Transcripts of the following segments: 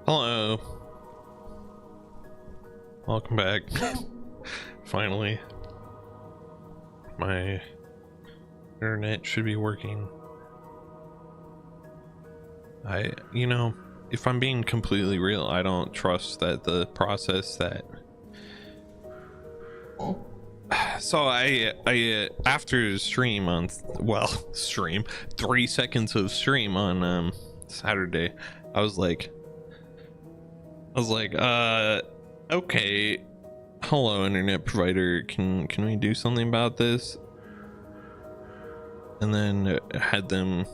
Hello. Welcome back. Finally. My internet should be working. If I'm being completely real, I don't trust that the process that... So I after stream on, well, 3 seconds of stream on Saturday, I was like, okay, hello internet provider, can we do something about this? And then had them,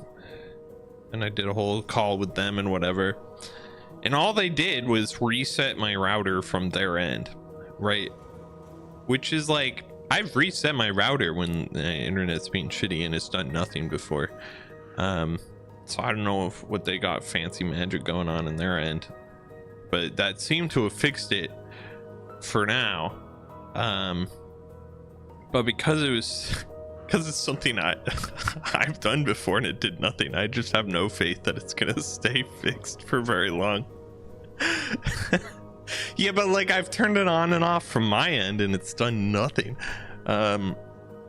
and I did a whole call with them and whatever, and all they did was reset my router from their end, right? Which is like, I've reset my router when the internet's being shitty and it's done nothing before. So I don't know what they got fancy magic going on in their end, but that seemed to have fixed it for now. But because it's something I've done before and it did nothing, I just have no faith that it's gonna stay fixed for very long. Yeah, but like, I've turned it on and off from my end and it's done nothing.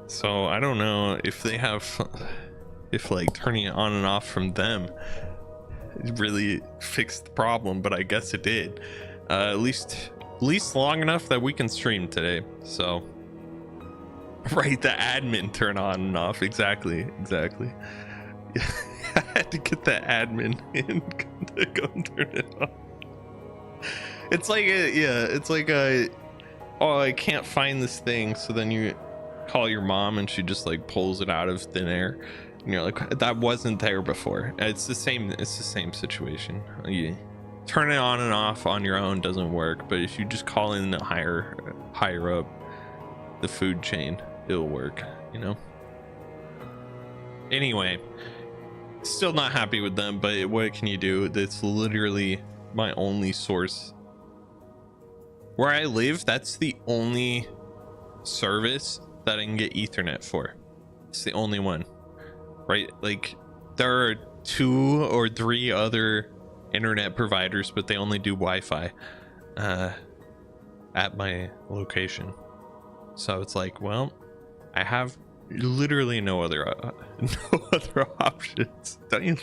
So I don't know if they have, if like turning it on and off from them really fixed the problem, but I guess it did. At least long enough that we can stream today. So right, the admin turn on and off. Exactly. I had to get the admin in to go and turn it on. It's like oh, I can't find this thing, so then you call your mom and she just like pulls it out of thin air and you're like, that wasn't there before. It's the same situation. You turn it on and off on your own, doesn't work, but if you just call in the higher up the food chain, it'll work, you know. Anyway, still not happy with them, but what can you do? That's literally my only source where I live. That's the only service that I can get Ethernet for. It's the only one, right? Like, there are 2 or 3 other internet providers, but they only do Wi-Fi at my location. So it's like, well, I have literally no other options. Don't you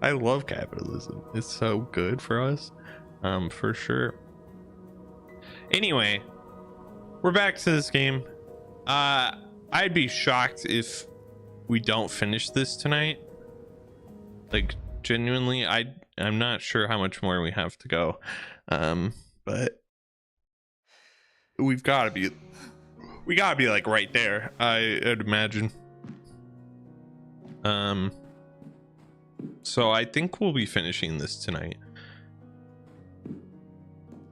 I love capitalism. It's so good for us, for sure. Anyway, we're back to this game. I'd be shocked if we don't finish this tonight. Like, genuinely, I'm not sure how much more we have to go, but we gotta be like right there, I'd imagine. So I think we'll be finishing this tonight,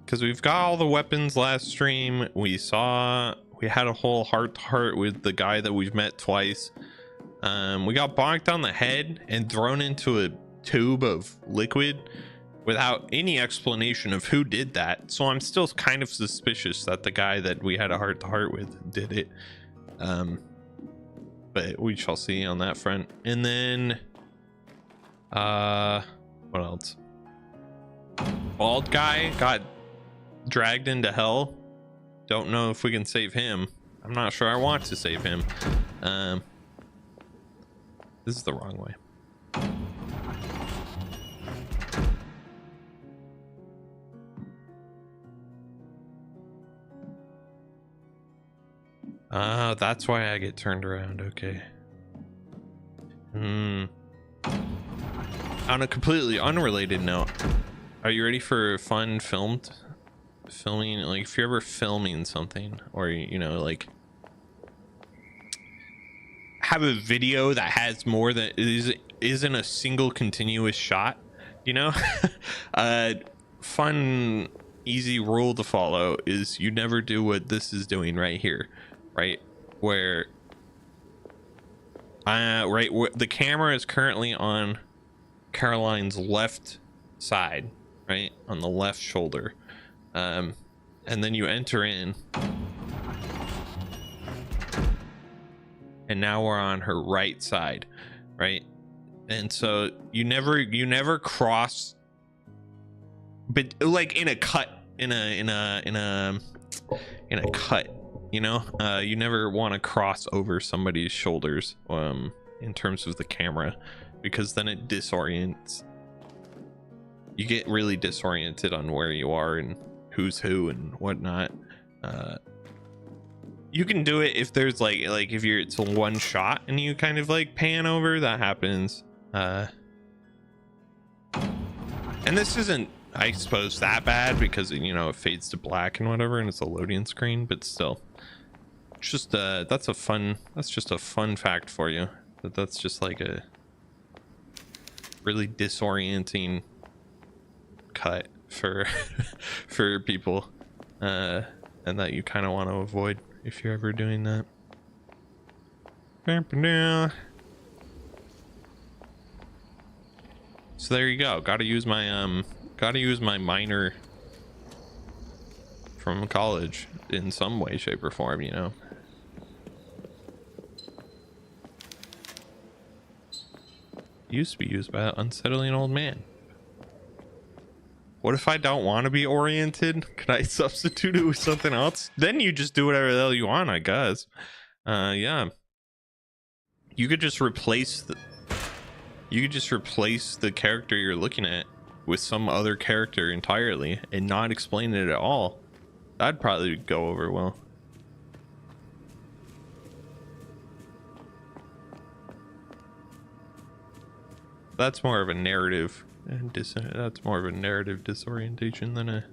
because we've got all the weapons. Last stream we had a whole heart-to-heart with the guy that we've met twice. We got bonked on the head and thrown into a tube of liquid without any explanation of who did that. So I'm still kind of suspicious that the guy that we had a heart-to-heart with did it. But we shall see on that front. And then what else? Bald guy got dragged into hell. Don't know if we can save him. I'm not sure I want to save him. This is the wrong way. That's why I get turned around. Okay. On a completely unrelated note, are you ready for fun filming? Like, if you're ever filming something, or you know, like, have a video that has more than isn't a single continuous shot, you know. Fun easy rule to follow is you never do what this is doing right here, right? Where the camera is currently on Caroline's left side, right on the left shoulder, and then you enter in, and now we're on her right side, right? And so you never cross but like in a cut, in a cut, you know. You never want to cross over somebody's shoulders in terms of the camera, because then it disorients. You get really disoriented on where you are and who's who and whatnot. You can do it if there's like if it's a one shot and you kind of like pan over, that happens. And this isn't, I suppose, that bad because, you know, it fades to black and whatever, and it's a loading screen, but still, it's just that's just a fun fact for you, that's just like a really disorienting cut for for people, and that you kind of want to avoid if you're ever doing that. So there you go. Gotta use my minor from college in some way, shape, or form, you know. Used to be used by an unsettling old man. What if I don't want to be oriented? Could I substitute it with something else? Then you just do whatever the hell you want, I guess. Yeah. You could just replace the character you're looking at with some other character entirely and not explain it at all. That'd probably go over well. That's more of a narrative disorientation than a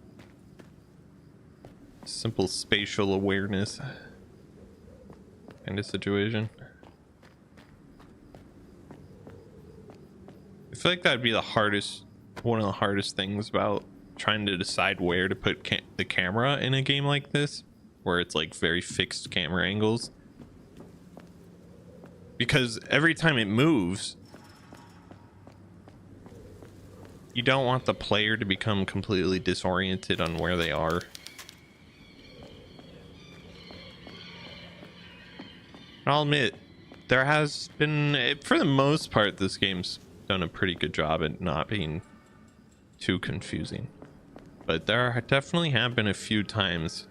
simple spatial awareness kind of situation. I feel like that'd be one of the hardest things about trying to decide where to put the camera in a game like this, where it's like very fixed camera angles, because every time it moves, you don't want the player to become completely disoriented on where they are. I'll admit, there has been, for the most part, this game's done a pretty good job at not being too confusing, but there definitely have been a few times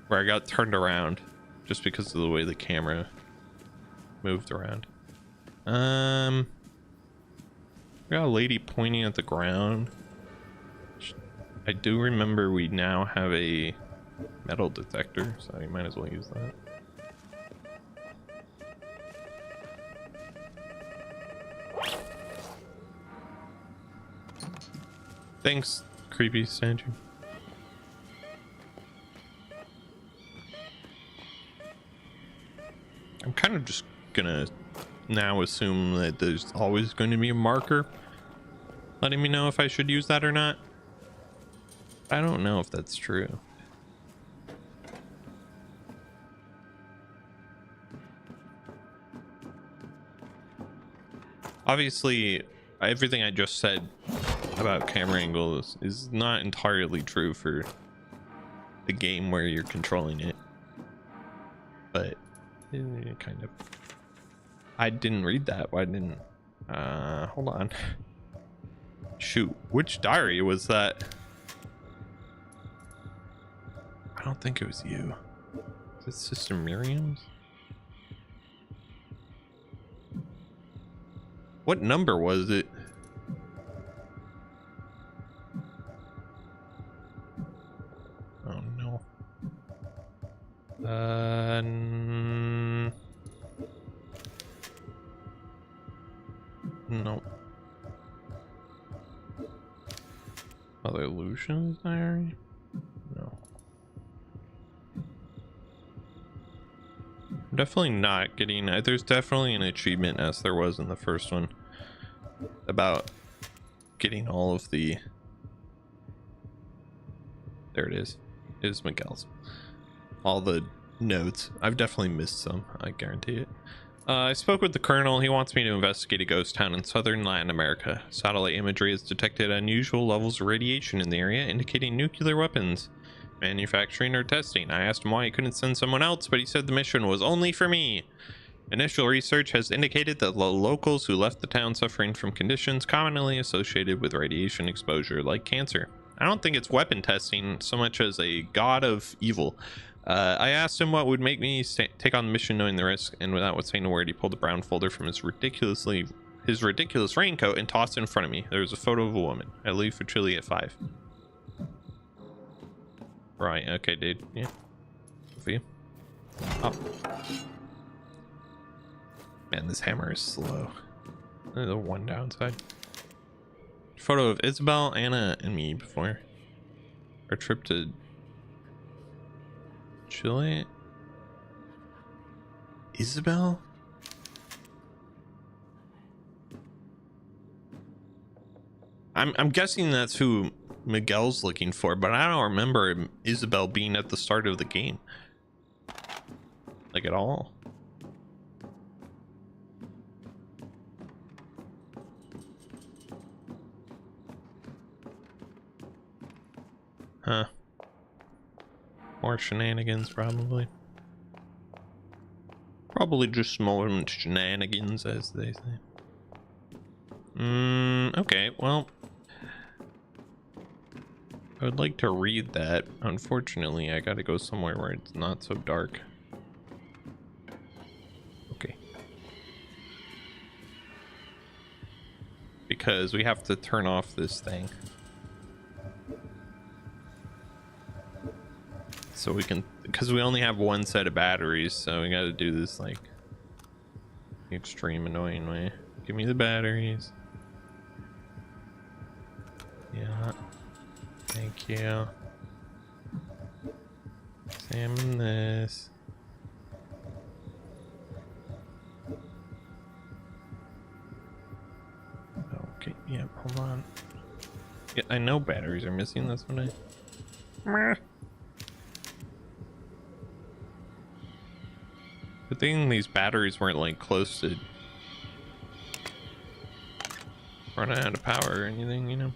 where I got turned around just because of the way the camera moved around. We got a lady pointing at the ground. I do remember we now have a metal detector, so you might as well use that. Thanks, creepy statue. I'm kind of just gonna now assume that there's always going to be a marker letting me know if I should use that or not. I don't know if that's true. Obviously, everything I just said about camera angles is not entirely true for the game where you're controlling it, but kind of. I didn't read that. Why didn't? Hold on. Shoot, which diary was that? I don't think it was you. Is it Sister Miriam's? What number was it? Oh no. No. Other Lucian's diary? No. I'm definitely not getting. There's definitely an achievement, as there was in the first one, about getting all of the. There it is. It is Miguel's. All the notes. I've definitely missed some. I guarantee it. I spoke with the colonel. He wants me to investigate a ghost town in southern Latin America. Satellite imagery has detected unusual levels of radiation in the area, indicating nuclear weapons manufacturing or testing. I asked him why he couldn't send someone else, but he said the mission was only for me. Initial research has indicated that the locals who left the town suffering from conditions commonly associated with radiation exposure, like cancer. I don't think it's weapon testing so much as a god of evil. I asked him what would make me take on the mission knowing the risk, and without saying a word, he pulled a brown folder from his ridiculous raincoat and tossed it in front of me. There was a photo of a woman. I leave for Chile at 5. Right, okay, dude. Yeah. Good for you. Up. Man, this hammer is slow. There's the one downside. Photo of Isabel, Anna, and me before our trip to Chile. Isabel? I'm guessing that's who Miguel's looking for, but I don't remember Isabel being at the start of the game. Like at all. Huh. More shenanigans, probably. Probably just more shenanigans, as they say. Okay, well. I would like to read that. Unfortunately, I gotta go somewhere where it's not so dark. Okay. Because we have to turn off this thing. So we can, because we only have one set of batteries, so we gotta do this like extreme annoying way. Give me the batteries. Yeah. Thank you. Examine this. Okay, yeah, hold on. Yeah, I know batteries are missing, that's what I... Good thing these batteries weren't like close to running out of power or anything, you know?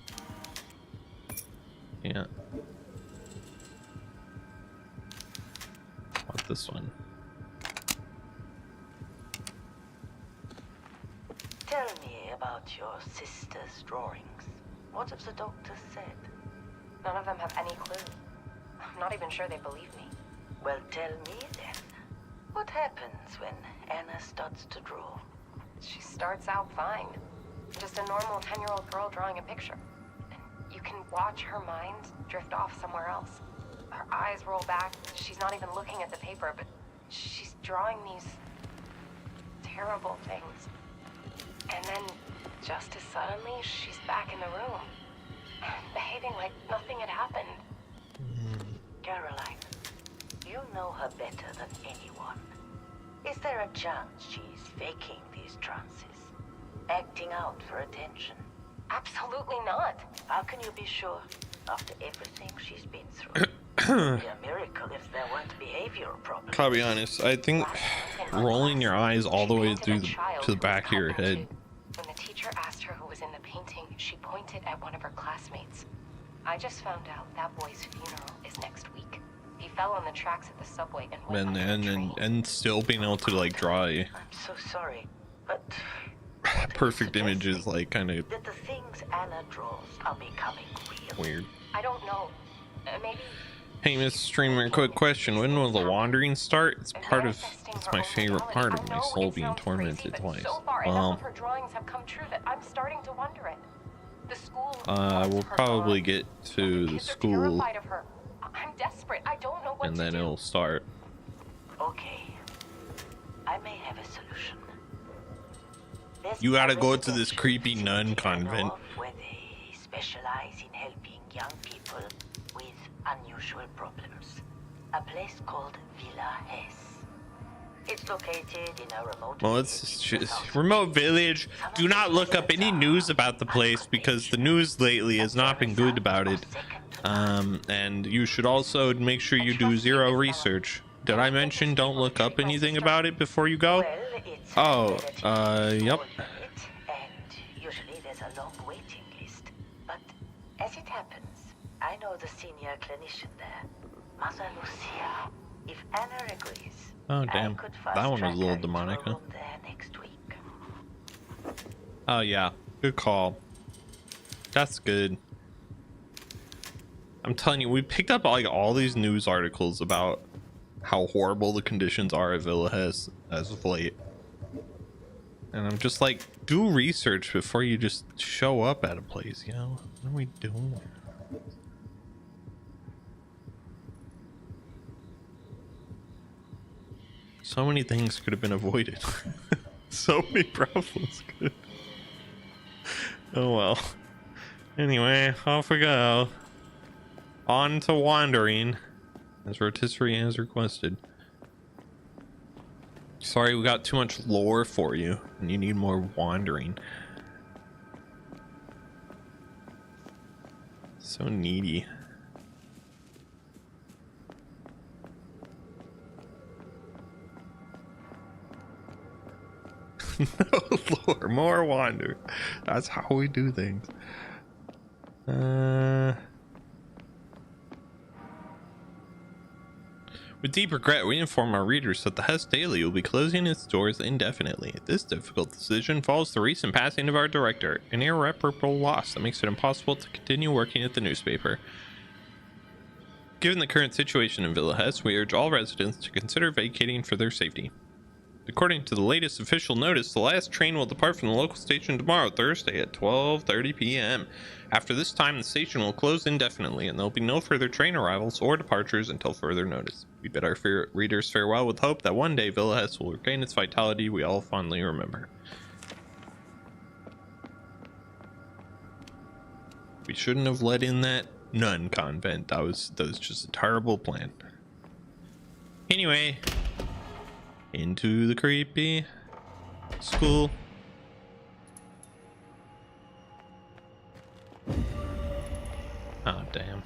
Yeah. Want this one. Tell me about your sister's drawings. What have the doctors said? None of them have any clue. I'm not even sure they believe me. Well, tell me then. What happens when Anna starts to draw? She starts out fine. Just a normal 10-year-old girl drawing a picture. And you can watch her mind drift off somewhere else. Her eyes roll back. She's not even looking at the paper, but she's drawing these terrible things. And then, just as suddenly, she's back in the room, behaving like nothing had happened. Caroline, you know her better than anyone. Is there a chance she's faking these trances? Acting out for attention? Absolutely not. How can you be sure after everything she's been through? It'd be a miracle if there weren't behavioral problems. I'll be honest, I think rolling your eyes all the way through to the back of your head. When the teacher asked her who was in the painting, she pointed at one of her classmates. I just found out that boy's funeral is next week. He fell on the tracks at the subway and went under the train. And still being able to like draw a I'm so sorry, but perfect images, like kind of that the things Anna draws are becoming real. weird. I don't know. Maybe. Hey, Mr. Streamer, quick question. When will the wandering start? It's my favorite part of my soul being tormented twice. So far, enough of her drawings have come true that I'm starting to wonder it. The school. We'll probably get to the school, terrified of her. I'm desperate. I don't know what and to then do. it'll start. Okay, I may have a solution. There's You gotta a go to this residential creepy city nun near convent. North where they specialize in helping young people with unusual problems. A place called Villa Hess. It's located in a remote Well, village it's in the just south. remote village. Do not look up any news about the place because the news lately has not been good about it. And you should also make sure you do zero research. Did I mention don't look up anything about it before you go? Well, it's Oh, relatively yep. small unit, and usually there's a long waiting list. But as it happens, I know the senior clinician there, Mother Lucia. If Anna agrees, Oh damn, I could that one was a fast-track little her into demonic, a huh? room there next week. Oh yeah, good call. That's good. I'm telling you, we picked up like all these news articles about how horrible the conditions are at Villa Hess as of late. And I'm just like, do research before you just show up at a place, you know? What are we doing? So many things could have been avoided. So many problems could. Oh well. Anyway, off we go. On to wandering, as rotisserie has requested. Sorry, we got too much lore for you, and you need more wandering. So needy. No lore, more wander. That's how we do things. With deep regret, we inform our readers that the Hess Daily will be closing its doors indefinitely. This difficult decision follows the recent passing of our director, an irreparable loss that makes it impossible to continue working at the newspaper. Given the current situation in Villa Hess, we urge all residents to consider vacating for their safety. According to the latest official notice, the last train will depart from the local station tomorrow, Thursday at 12:30 p.m. After this time, the station will close indefinitely, and there will be no further train arrivals or departures until further notice. We bid our readers farewell with hope that one day Villa Hess will regain its vitality we all fondly remember. We shouldn't have let in that nun convent. That was just a terrible plan. Anyway, into the creepy school. Oh damn,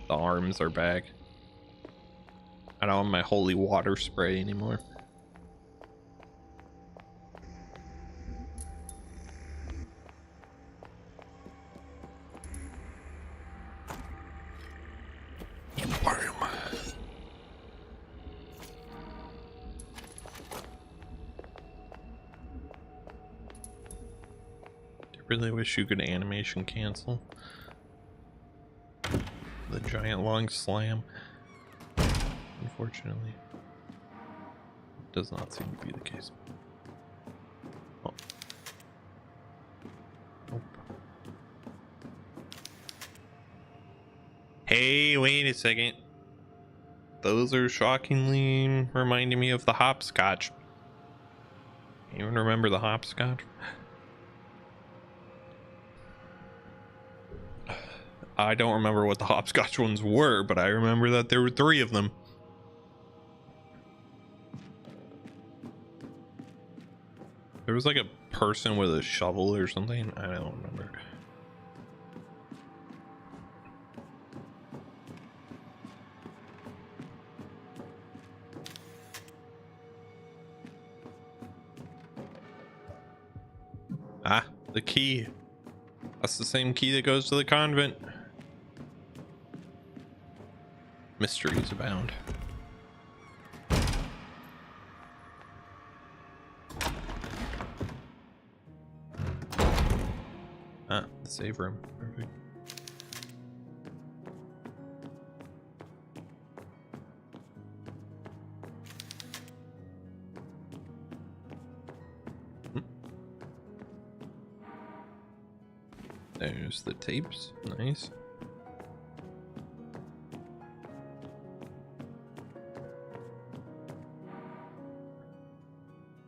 the arms are back. I don't have my holy water spray anymore. Really wish you could animation cancel the giant long slam. Unfortunately, it does not seem to be the case. Oh. Nope. Hey, wait a second. Those are shockingly reminding me of the hopscotch. Even remember the hopscotch? I don't remember what the hopscotch ones were, but I remember that there were 3 of them. There was like a person with a shovel or something. I don't remember. Ah, the key. That's the same key that goes to the convent. Mysteries abound. Ah, the save room. Perfect. There's the tapes. Nice.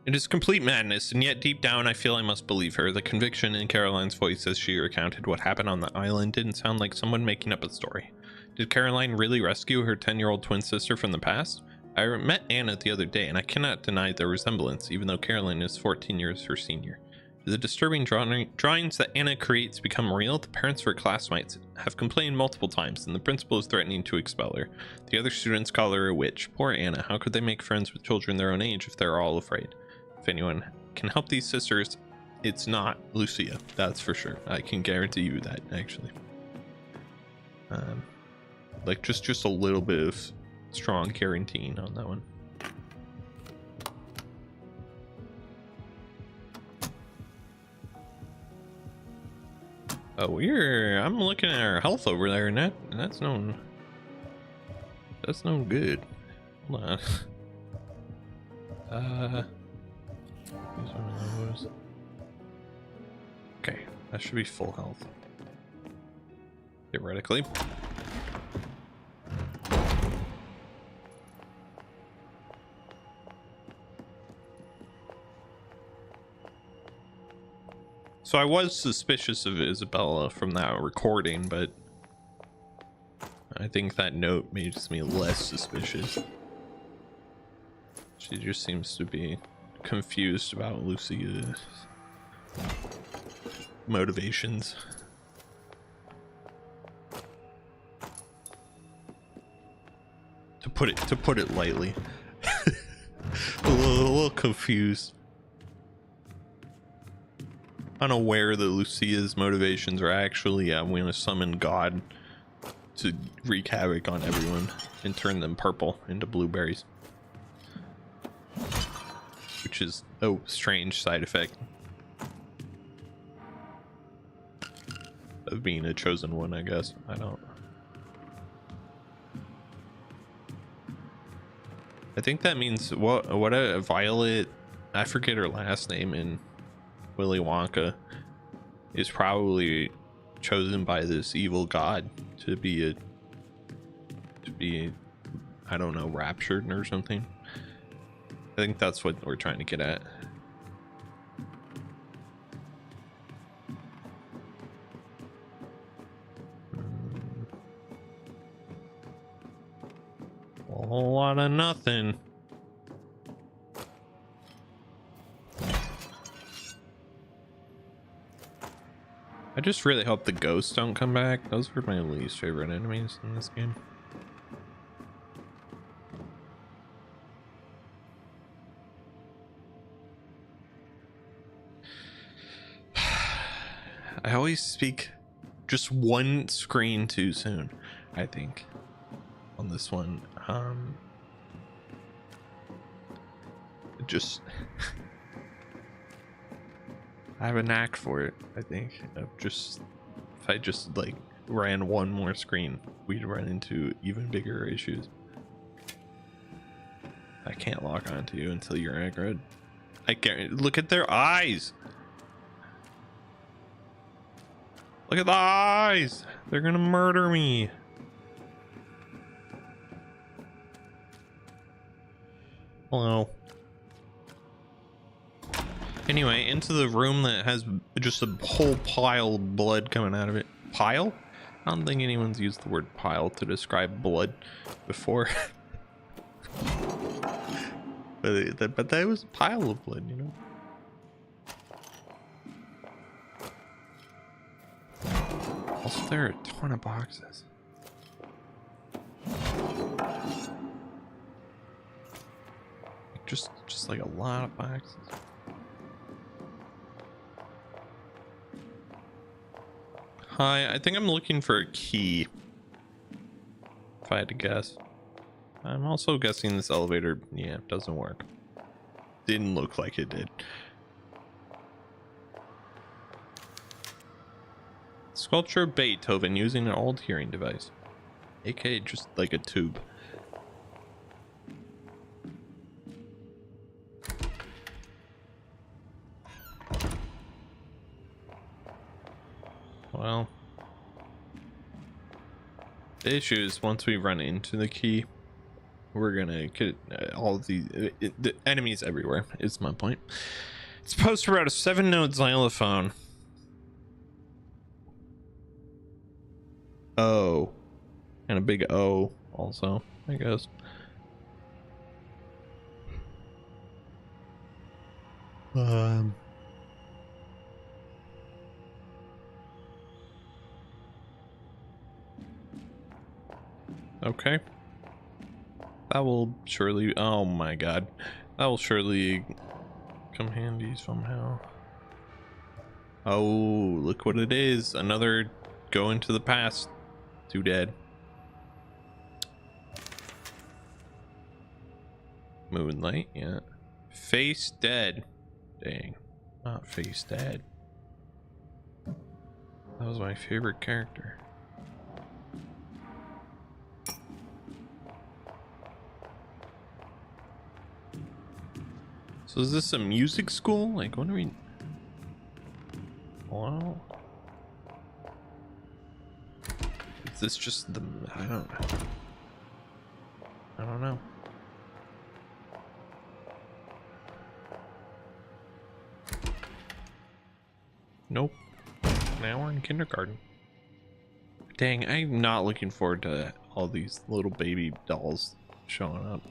It is complete madness, and yet deep down I feel I must believe her. The conviction in Caroline's voice as she recounted what happened on the island didn't sound like someone making up a story. Did Caroline really rescue her 10-year-old twin sister from the past? I met Anna the other day, and I cannot deny their resemblance, even though Caroline is 14 years her senior. Do the disturbing drawings that Anna creates become real? The parents of her classmates have complained multiple times, and the principal is threatening to expel her. The other students call her a witch. Poor Anna. How could they make friends with children their own age if they're all afraid? If anyone can help these sisters, it's not Lucia. That's for sure. I can guarantee you that, actually. Like just a little bit of strong guaranteeing on that one. Oh, I'm looking at our health over there, and that's no good. Hold on. Use one of those. Okay, that should be full health. Theoretically. So I was suspicious of Isabella from that recording, but I think that note makes me less suspicious. She just seems to be confused about Lucia's motivations. To put it lightly. a little confused. Unaware that Lucia's motivations are actually, I'm going to summon God to wreak havoc on everyone and turn them purple into blueberries. Which is a strange side effect of being a chosen one, I guess. I think that means what a Violet, I forget her last name in Willy Wonka, is probably chosen by this evil god to be I don't know, raptured or something. I think that's what we're trying to get at. A whole lot of nothing. I just really hope the ghosts don't come back. Those were my least favorite enemies in this game. I always speak just one screen too soon, I think, on this one. Just I have a knack for it, I think. Of just, if I just like ran one more screen, we'd run into even bigger issues. I can't lock onto you until you're aggroed. I can't. Look at their eyes. Look at the eyes. They're gonna murder me. Hello. Anyway, into the room that has just a whole pile of blood coming out of it. Pile? I don't think anyone's used the word pile to describe blood before. but that was a pile of blood, you know? Also, there are a ton of boxes. Just like a lot of boxes. Hi, I think I'm looking for a key. If I had to guess. I'm also guessing this elevator, yeah, doesn't work. Didn't look like it did. Sculpture of Beethoven using an old hearing device. aka just like a tube. Well, the issue is once we run into the key, we're gonna get all of the enemies everywhere, is my point. It's supposed to route a 7-note xylophone. O. And a big O also, I guess. Okay. That will surely, oh my god. That will surely come handy somehow. Oh, look what it is. Another go into the past. Too dead. Moonlight, yeah. Face dead. Dang. Not face dead. That was my favorite character. So is this a music school? Like, what do we... Wow. Is this just the... I don't know. Nope. Now we're in kindergarten. Dang, I'm not looking forward to all these little baby dolls showing up.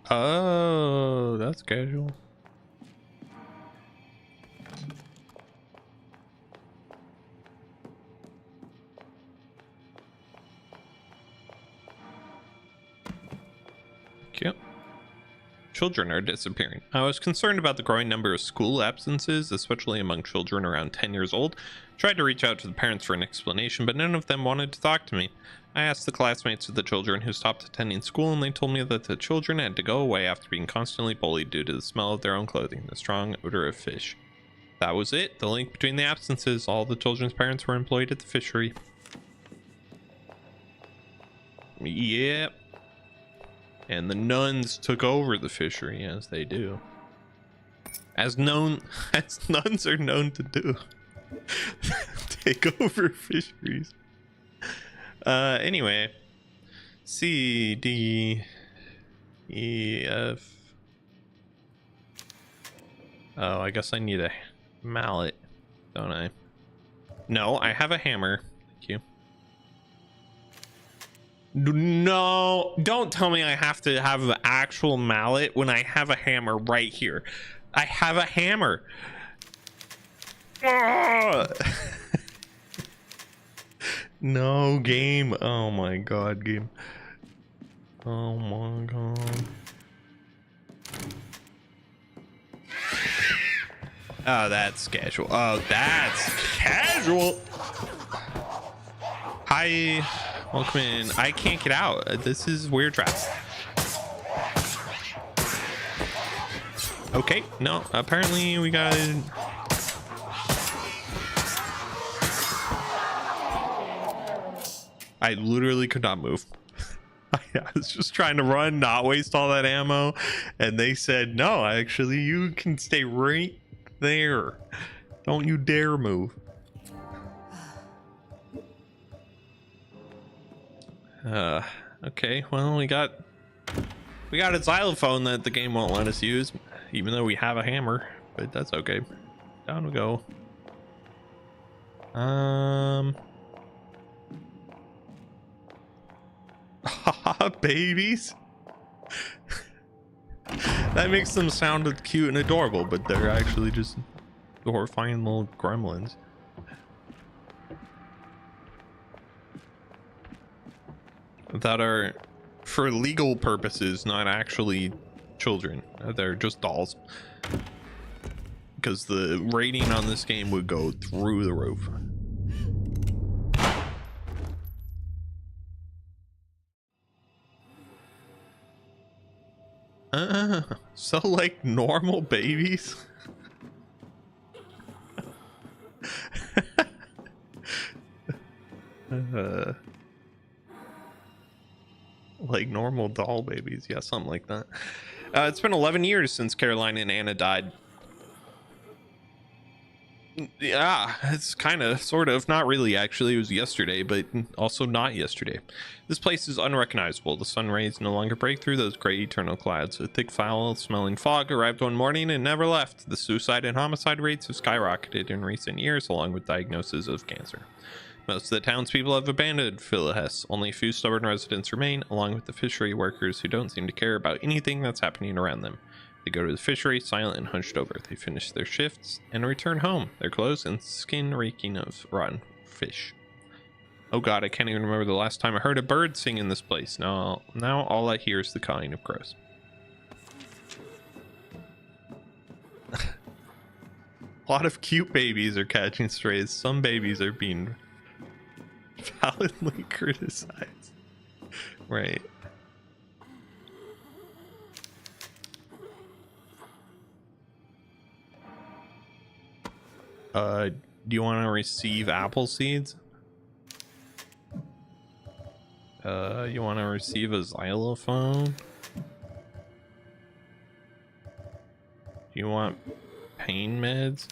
Oh, that's casual. Cute. Children are disappearing. I was concerned about the growing number of school absences, especially among children around 10 years old. Tried to reach out to the parents for an explanation, but none of them wanted to talk to me. I asked the classmates of the children who stopped attending school, and they told me that the children had to go away after being constantly bullied due to the smell of their own clothing, the strong odor of fish. That was it. The link between the absences. All the children's parents were employed at the fishery. Yep. And the nuns took over the fishery, as they do. As nuns are known to do. Take over fisheries. Anyway. C, D, E, F. Oh, I guess I need a mallet, don't I? No, I have a hammer. Thank you. No, don't tell me I have to have an actual mallet when I have a hammer right here. I have a hammer. No, game. Oh my god, game. Oh my god. Oh, that's casual. Oh, that's casual. Hi. Welcome in. I can't get out. This is weird trap. Okay, no, apparently we got... I literally could not move. I was just trying to run, not waste all that ammo, and they said, no, actually, you can stay right there. Don't you dare move. Okay, well, we got a xylophone that the game won't let us use, even though we have a hammer, but that's okay. Down we go. Babies. That makes them sound cute and adorable, but they're actually just horrifying little gremlins. That are, for legal purposes, not actually children. They're just dolls. Because the rating on this game would go through the roof. So like normal babies? Like normal doll babies, yeah, something like that. It's been 11 years since Caroline and Anna died. Yeah, it's kind of, sort of, not really actually. It was yesterday, but also not yesterday. This place is unrecognizable. The sun rays no longer break through those gray eternal clouds. A thick foul smelling fog arrived one morning and never left. The suicide and homicide rates have skyrocketed in recent years, along with diagnoses of cancer. Most of the townspeople have abandoned Villa Hess. Only a few stubborn residents remain, along with the fishery workers who don't seem to care about anything that's happening around them. They go to the fishery, silent and hunched over. They finish their shifts and return home, their clothes and skin reeking of rotten fish. Oh god, I can't even remember the last time I heard a bird sing in this place. Now all I hear is the cawing of crows. A lot of cute babies are catching strays. Some babies are being validly criticized. Right. Do you want to receive apple seeds? You want to receive a xylophone? Do you want pain meds?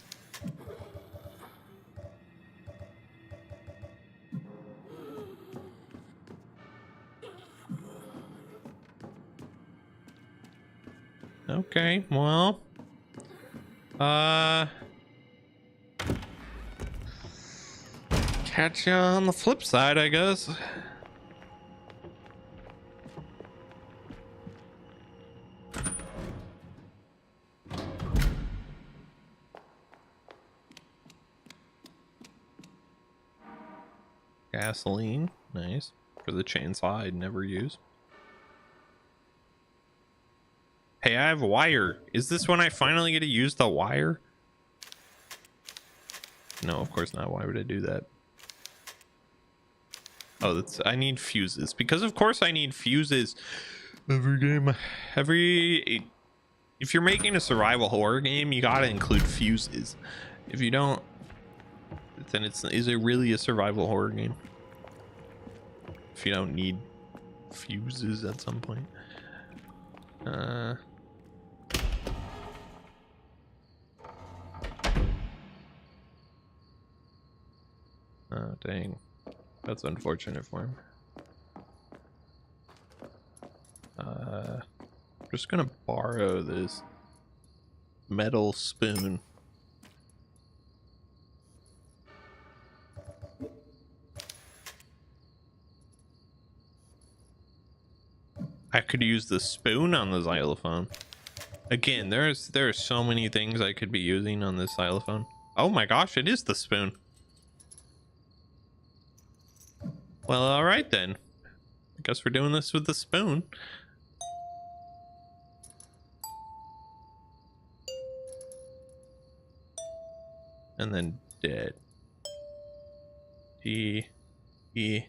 Okay, well, catch you on the flip side, I guess. Gasoline, nice. For the chainsaw I'd never use. Hey, I have wire. Is this when I finally get to use the wire? No, of course not. Why would I do that? Oh, I need fuses. Because of course I need fuses. Every game. If you're making a survival horror game, you gotta include fuses. If you don't, then is it really a survival horror game? If you don't need fuses at some point. Oh, dang. That's unfortunate for him. I'm just gonna borrow this metal spoon. I could use the spoon on the xylophone. Again, there are so many things I could be using on this xylophone. Oh my gosh, it is the spoon. Well, all right then. I guess we're doing this with the spoon. And then dead. D E.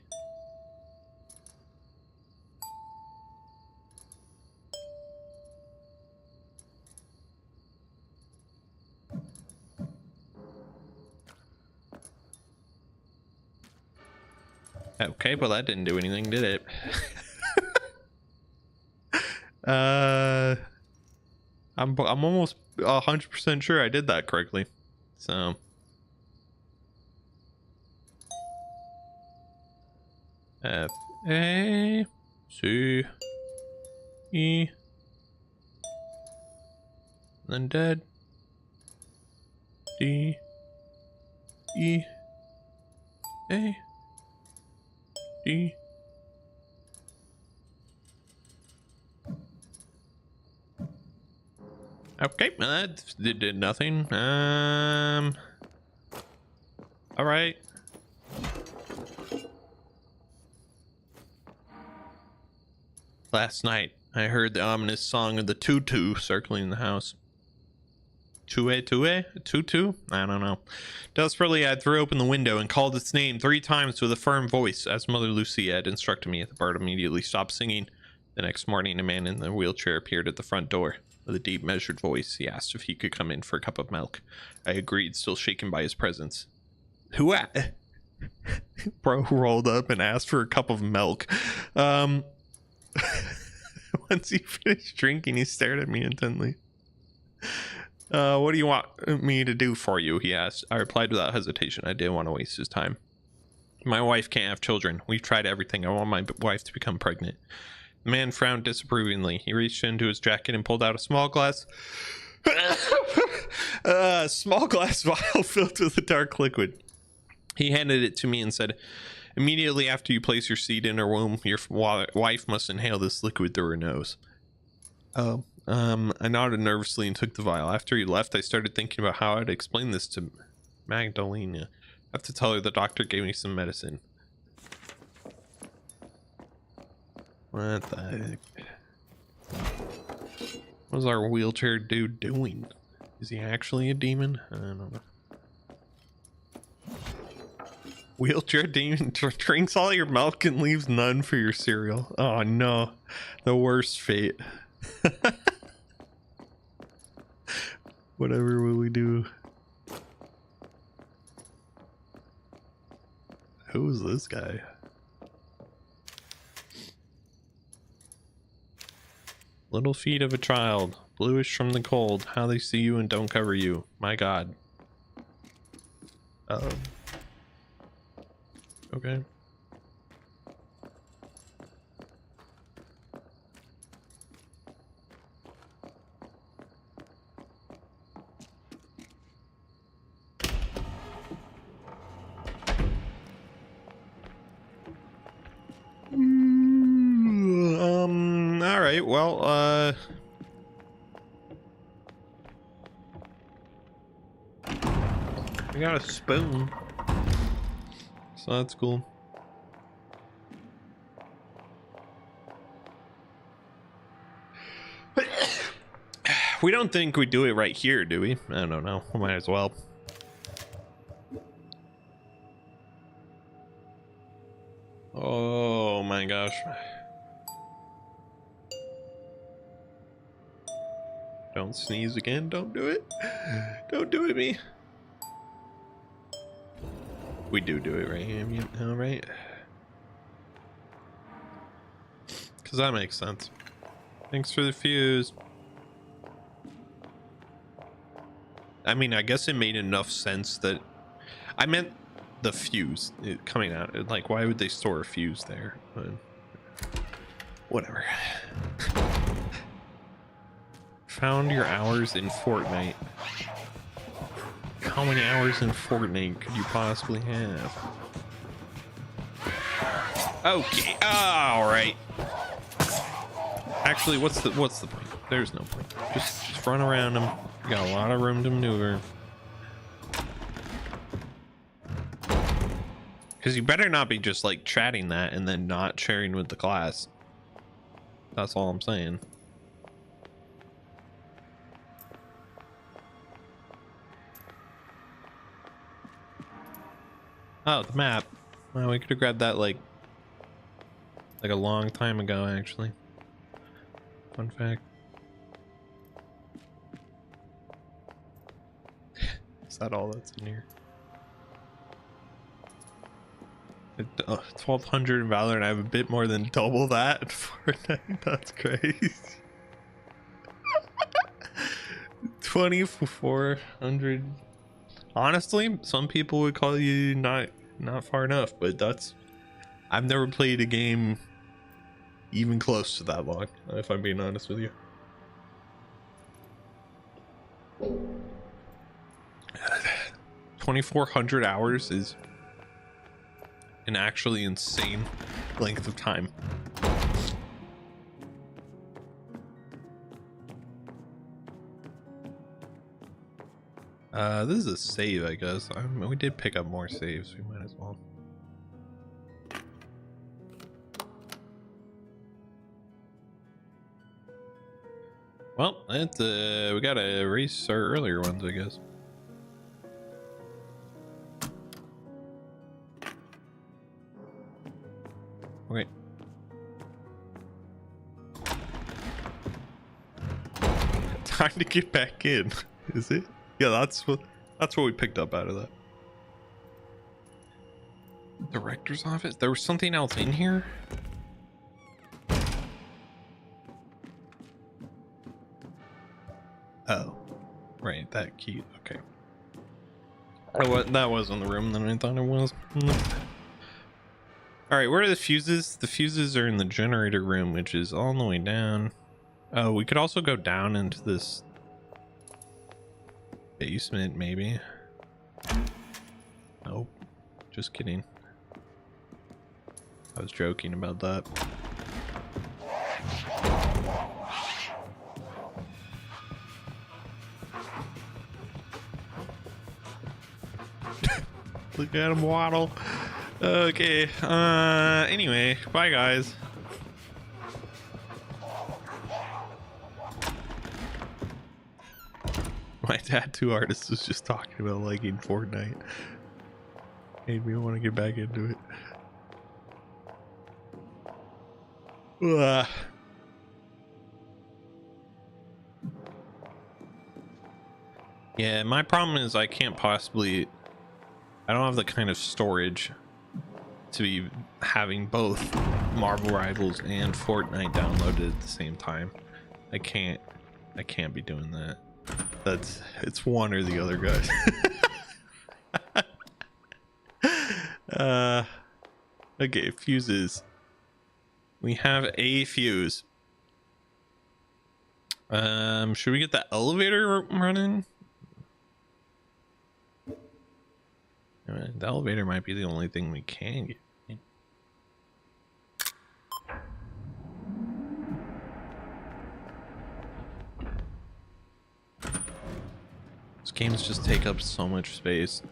Okay, well that didn't do anything, did it? I'm almost 100% sure I did that correctly. So F A C E, then dead. D E A D. Okay, that did nothing. All right. Last night, I heard the ominous song of the tutu circling the house. Tutu? I don't know. Desperately, I threw open the window and called its name 3 times with a firm voice, as Mother Lucy had instructed me. The bird immediately stopped singing. The next morning, a man in the wheelchair appeared at the front door. With a deep, measured voice, he asked if he could come in for a cup of milk. I agreed, still shaken by his presence. Who at? Bro rolled up and asked for a cup of milk. Once he finished drinking, he stared at me intently. What do you want me to do for you? He asked. I replied without hesitation. I didn't want to waste his time. My wife can't have children. We've tried everything. I want my wife to become pregnant. The man frowned disapprovingly. He reached into his jacket and pulled out a small glass vial filled with a dark liquid. He handed it to me and said, immediately after you place your seed in her womb, your wife must inhale this liquid through her nose. Oh. I nodded nervously and took the vial. After he left, I started thinking about how I'd explain this to Magdalena. I have to tell her the doctor gave me some medicine. What the heck? What was our wheelchair dude doing? Is he actually a demon? I don't know. Wheelchair demon drinks all your milk and leaves none for your cereal. Oh no, the worst fate. Whatever will we do? Who is this guy? Little feet of a child, bluish from the cold, how they see you and don't cover you. My God. Okay. All right. Well, we got a spoon, so that's cool. We don't think we do it right here, do we? I don't know. We might as well. Oh my gosh. Don't sneeze again. Don't do it. Don't do it, me. We do it right here, all right? Because that makes sense. Thanks for the fuse. I mean, I guess it made enough sense that I meant the fuse coming out. Like, why would they store a fuse there? But whatever. Found your hours in Fortnite. How many hours in Fortnite could you possibly have? Okay, all right. Actually, what's the point? There's no point. Just run around them. You got a lot of room to maneuver. Because you better not be just like chatting that and then not sharing with the class. That's all I'm saying. Oh, the map. Well, we could have grabbed that like a long time ago, actually. Fun fact. Is that all that's in here? 1200 in Valorant. I have a bit more than double that in Fortnite. That's crazy. 2400. Honestly, some people would call you not far enough, but that's, I've never played a game even close to that long, if I'm being honest with you. – 2,400 hours is an actually insane length of time. This is a save, I guess. We did pick up more saves. We might as well. Well, that's we gotta erase our earlier ones, I guess. Okay. Time to get back in. Is it? Yeah, that's what we picked up out of that. Director's office? There was something else in here? Oh, right, that key. Okay. Oh, that wasn't the room that I thought it was. All right, where are the fuses? The fuses are in the generator room, which is all the way down. Oh, we could also go down into this basement, maybe. Nope, just kidding. I was joking about that. Look at him waddle. Okay, anyway, bye guys. My tattoo artist was just talking about liking Fortnite. Made me want to get back into it. Ugh. Yeah, my problem is I can't possibly... I don't have the kind of storage to be having both Marvel Rivals and Fortnite downloaded at the same time. I can't be doing that. It's one or the other, guys. Okay, fuses. We have a fuse. Should we get the elevator running? The elevator might be the only thing we can get. These games just take up so much space.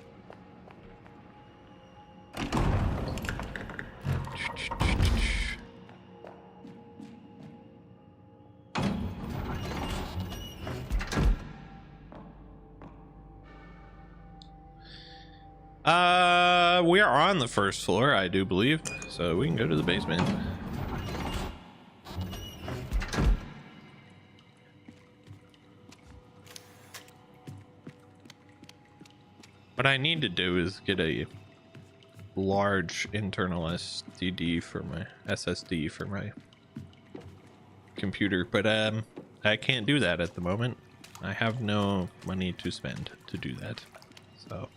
We are on the first floor, I do believe, so we can go to the basement. What I need to do is get a large internal SSD for my computer, but I can't do that at the moment. I have no money to spend to do that, so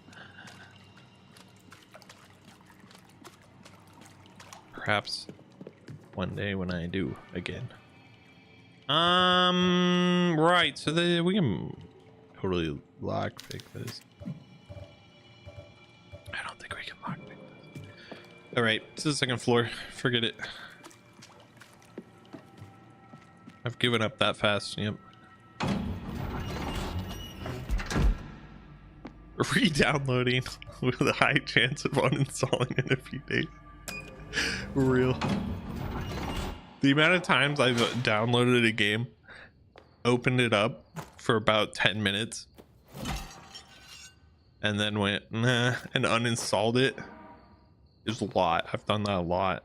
perhaps one day when I do again. Right, so we can totally lockpick this. I don't think we can lockpick this. All right, this is the second floor. Forget it. I've given up that fast. Yep. Re-downloading with a high chance of uninstalling in a few days. Real. The amount of times I've downloaded a game, opened it up for about 10 minutes, and then went nah and uninstalled it is a lot. I've done that a lot.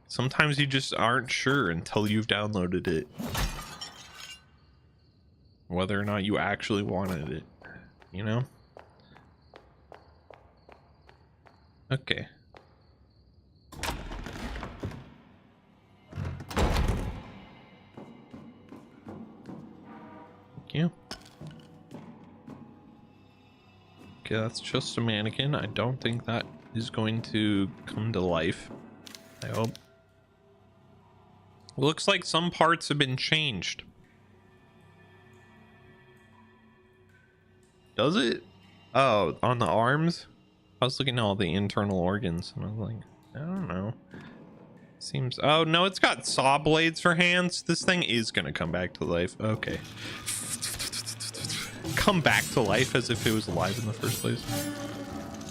Sometimes you just aren't sure until you've downloaded it whether or not you actually wanted it, you know? Okay. Thank you. Okay, that's just a mannequin. I don't think that is going to come to life. I hope. Looks like some parts have been changed. Does it? Oh, on the arms? I was looking at all the internal organs and I was like, I don't know. Seems... Oh, no, it's got saw blades for hands. This thing is going to come back to life. Okay. Come back to life as if it was alive in the first place.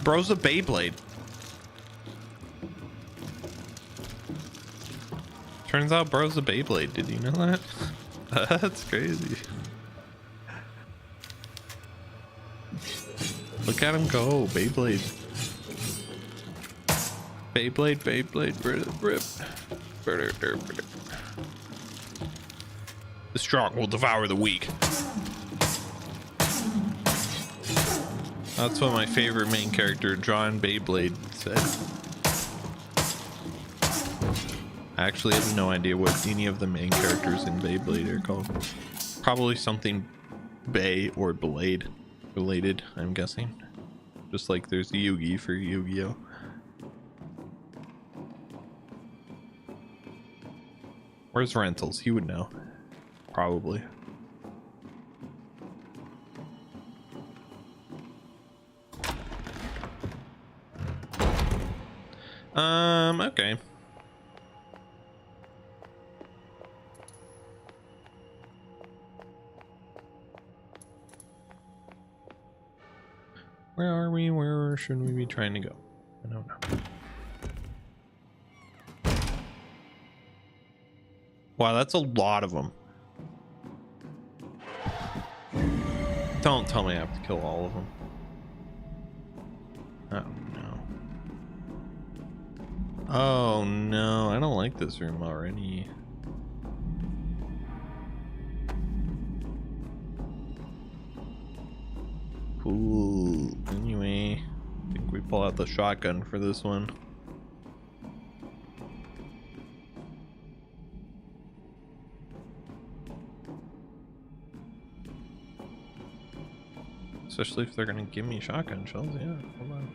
Bro's a Beyblade. Turns out bro's a Beyblade. Did you know that? That's crazy. Look at him go. Beyblade. Beyblade, Beyblade, rip. The strong will devour the weak. That's what my favorite main character, John Beyblade, said. I actually have no idea what any of the main characters in Beyblade are called. Probably something Bay or Blade related, I'm guessing. Just like there's Yugi for Yu-Gi-Oh! Where's Rentals? He would know. Probably. Okay. Where are we? Where should we be trying to go? I don't know. Wow, that's a lot of them. Don't tell me I have to kill all of them. Oh no. Oh no, I don't like this room already. Cool. Anyway, I think we pull out the shotgun for this one. Especially if they're gonna give me shotgun shells. Yeah, hold on.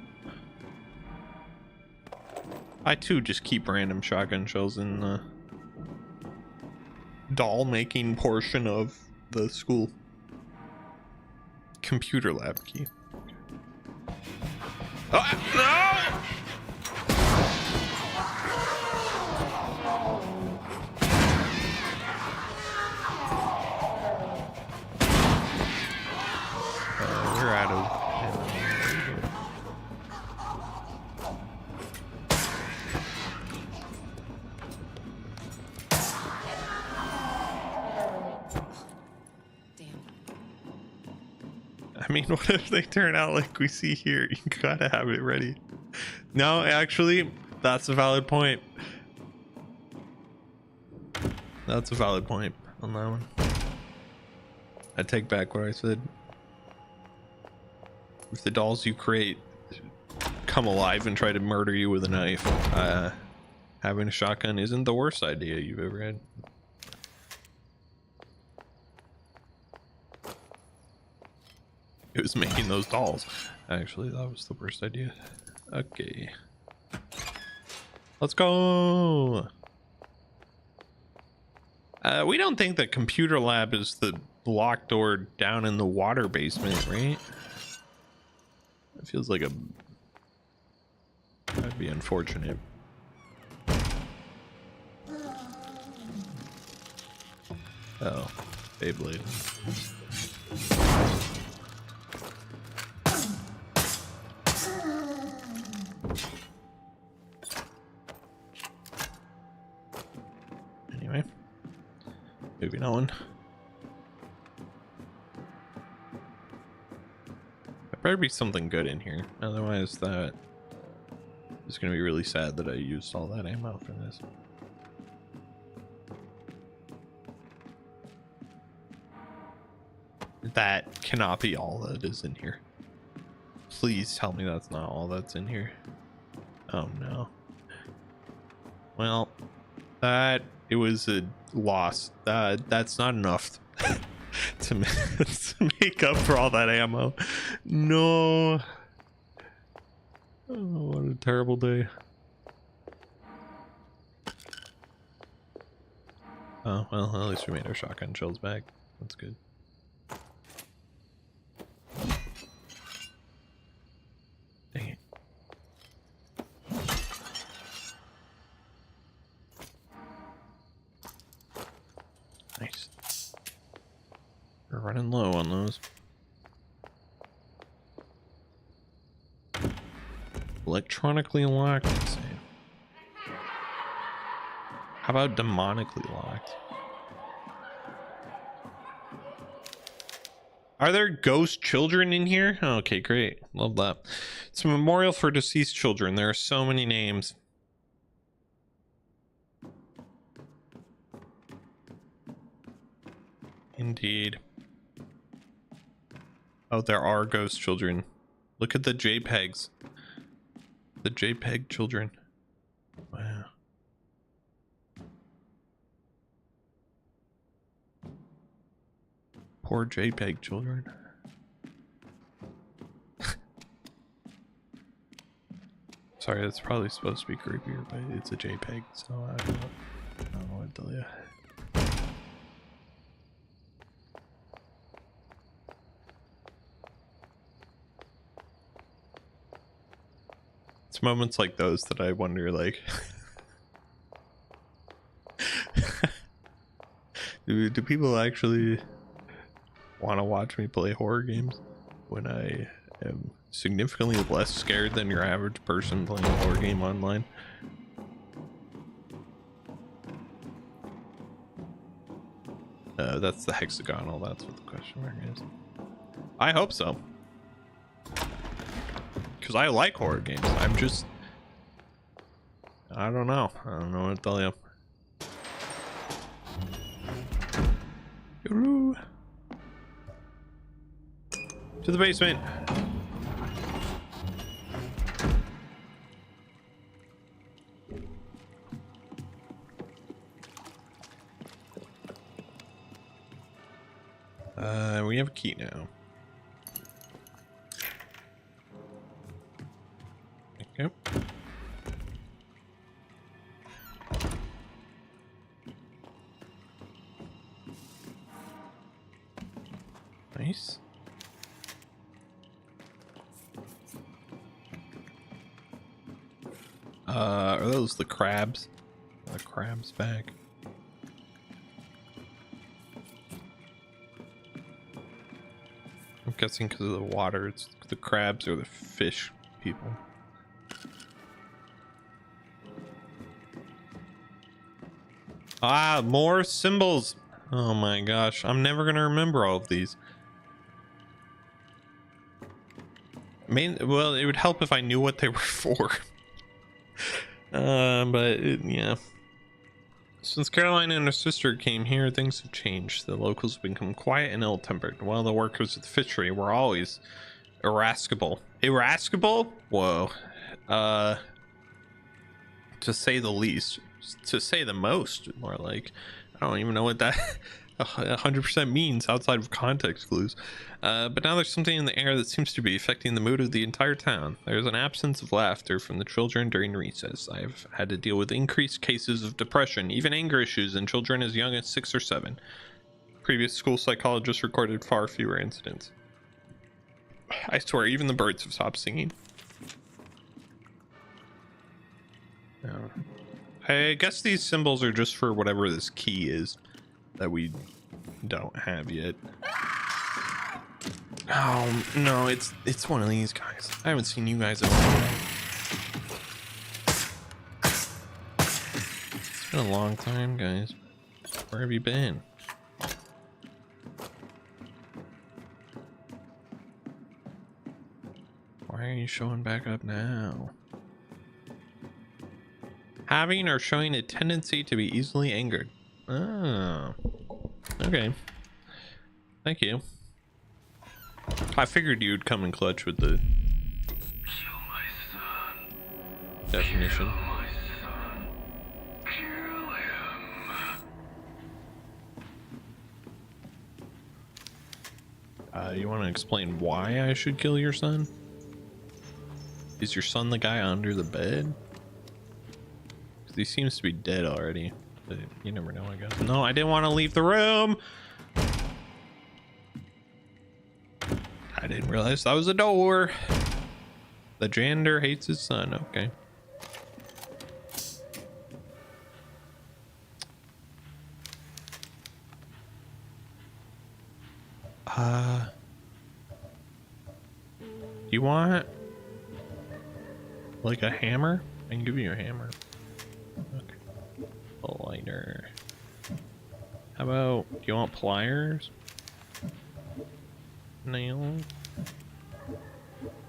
I too just keep random shotgun shells in the doll making portion of the school. Computer lab key. Oh, no! We're out of I mean, what if they turn out like we see here? You gotta have it ready. No, actually, that's a valid point. That's a valid point on that one. I take back what I said. If the dolls you create come alive and try to murder you with a knife, having a shotgun isn't the worst idea you've ever had. It was making those dolls. Actually, that was the worst idea. Okay. Let's go. We don't think the computer lab is the locked door down in the water basement, right? It feels like that'd be unfortunate. Oh, Beyblade. Anyway, moving on. There better be something good in here. Otherwise, that is going to be really sad that I used all that ammo for this. That cannot be all that is in here. Please tell me that's not all that's in here. Oh no. Well, it was a loss. That's not enough to make up for all that ammo. No. Oh, what a terrible day. Oh, well, at least we made our shotgun shells back. That's good. Dang it. Nice. We're running low on those. Electronically locked, let's see. How about demonically locked? Are there ghost children in here? Okay, great. Love that. It's a memorial for deceased children. There are so many names. Indeed. Oh, there are ghost children. Look at the JPEGs. The JPEG children. Wow. Poor JPEG children. Sorry, that's probably supposed to be creepier, but it's a JPEG, so I don't know what to tell you. It's moments like those that I wonder, like, do people actually want to watch me play horror games when I am significantly less scared than your average person playing a horror game online? That's the hexagonal, that's what the question mark is. I hope so. Because I like horror games. I don't know. I don't know what to tell you. Yoo-hoo. To the basement. We have a key now. Okay. Nice. Are those the crabs? The crabs back. I'm guessing because of the water, it's the crabs or the fish people. Ah, more symbols. Oh my gosh, I'm never gonna remember all of these. Well, it would help if I knew what they were for. Yeah. Since Caroline and her sister came here, things have changed. The locals have become quiet and ill-tempered, while the workers at the fishery were always irascible. Irascible? Whoa. To say the least. To say the most, more like. I don't even know what that 100% means outside of context clues. But now there's something in the air that seems to be affecting the mood of the entire town. There's an absence of laughter from the children during recess. I've had to deal with increased cases of depression, even anger issues in children as young as 6 or 7. Previous school psychologists recorded far fewer incidents. I swear, even the birds have stopped singing. Oh. I guess these symbols are just for whatever this key is that we don't have yet. Oh no, it's one of these guys. I haven't seen you guys in a while. It's been a long time, guys. Where have you been? Why are you showing back up now? Having or showing a tendency to be easily angered. Oh, okay. Thank you. I figured you'd come in clutch with the Kill my son. definition. Kill my son. Kill him. You want to explain why I should kill your son? Is your son the guy under the bed? He seems to be dead already, but you never know, I guess. No, I didn't want to leave the room. I didn't realize that was a door. The janitor hates his son. Okay. You want like a hammer? I can give you a hammer. Okay. A lighter. How about, do you want pliers? Nail.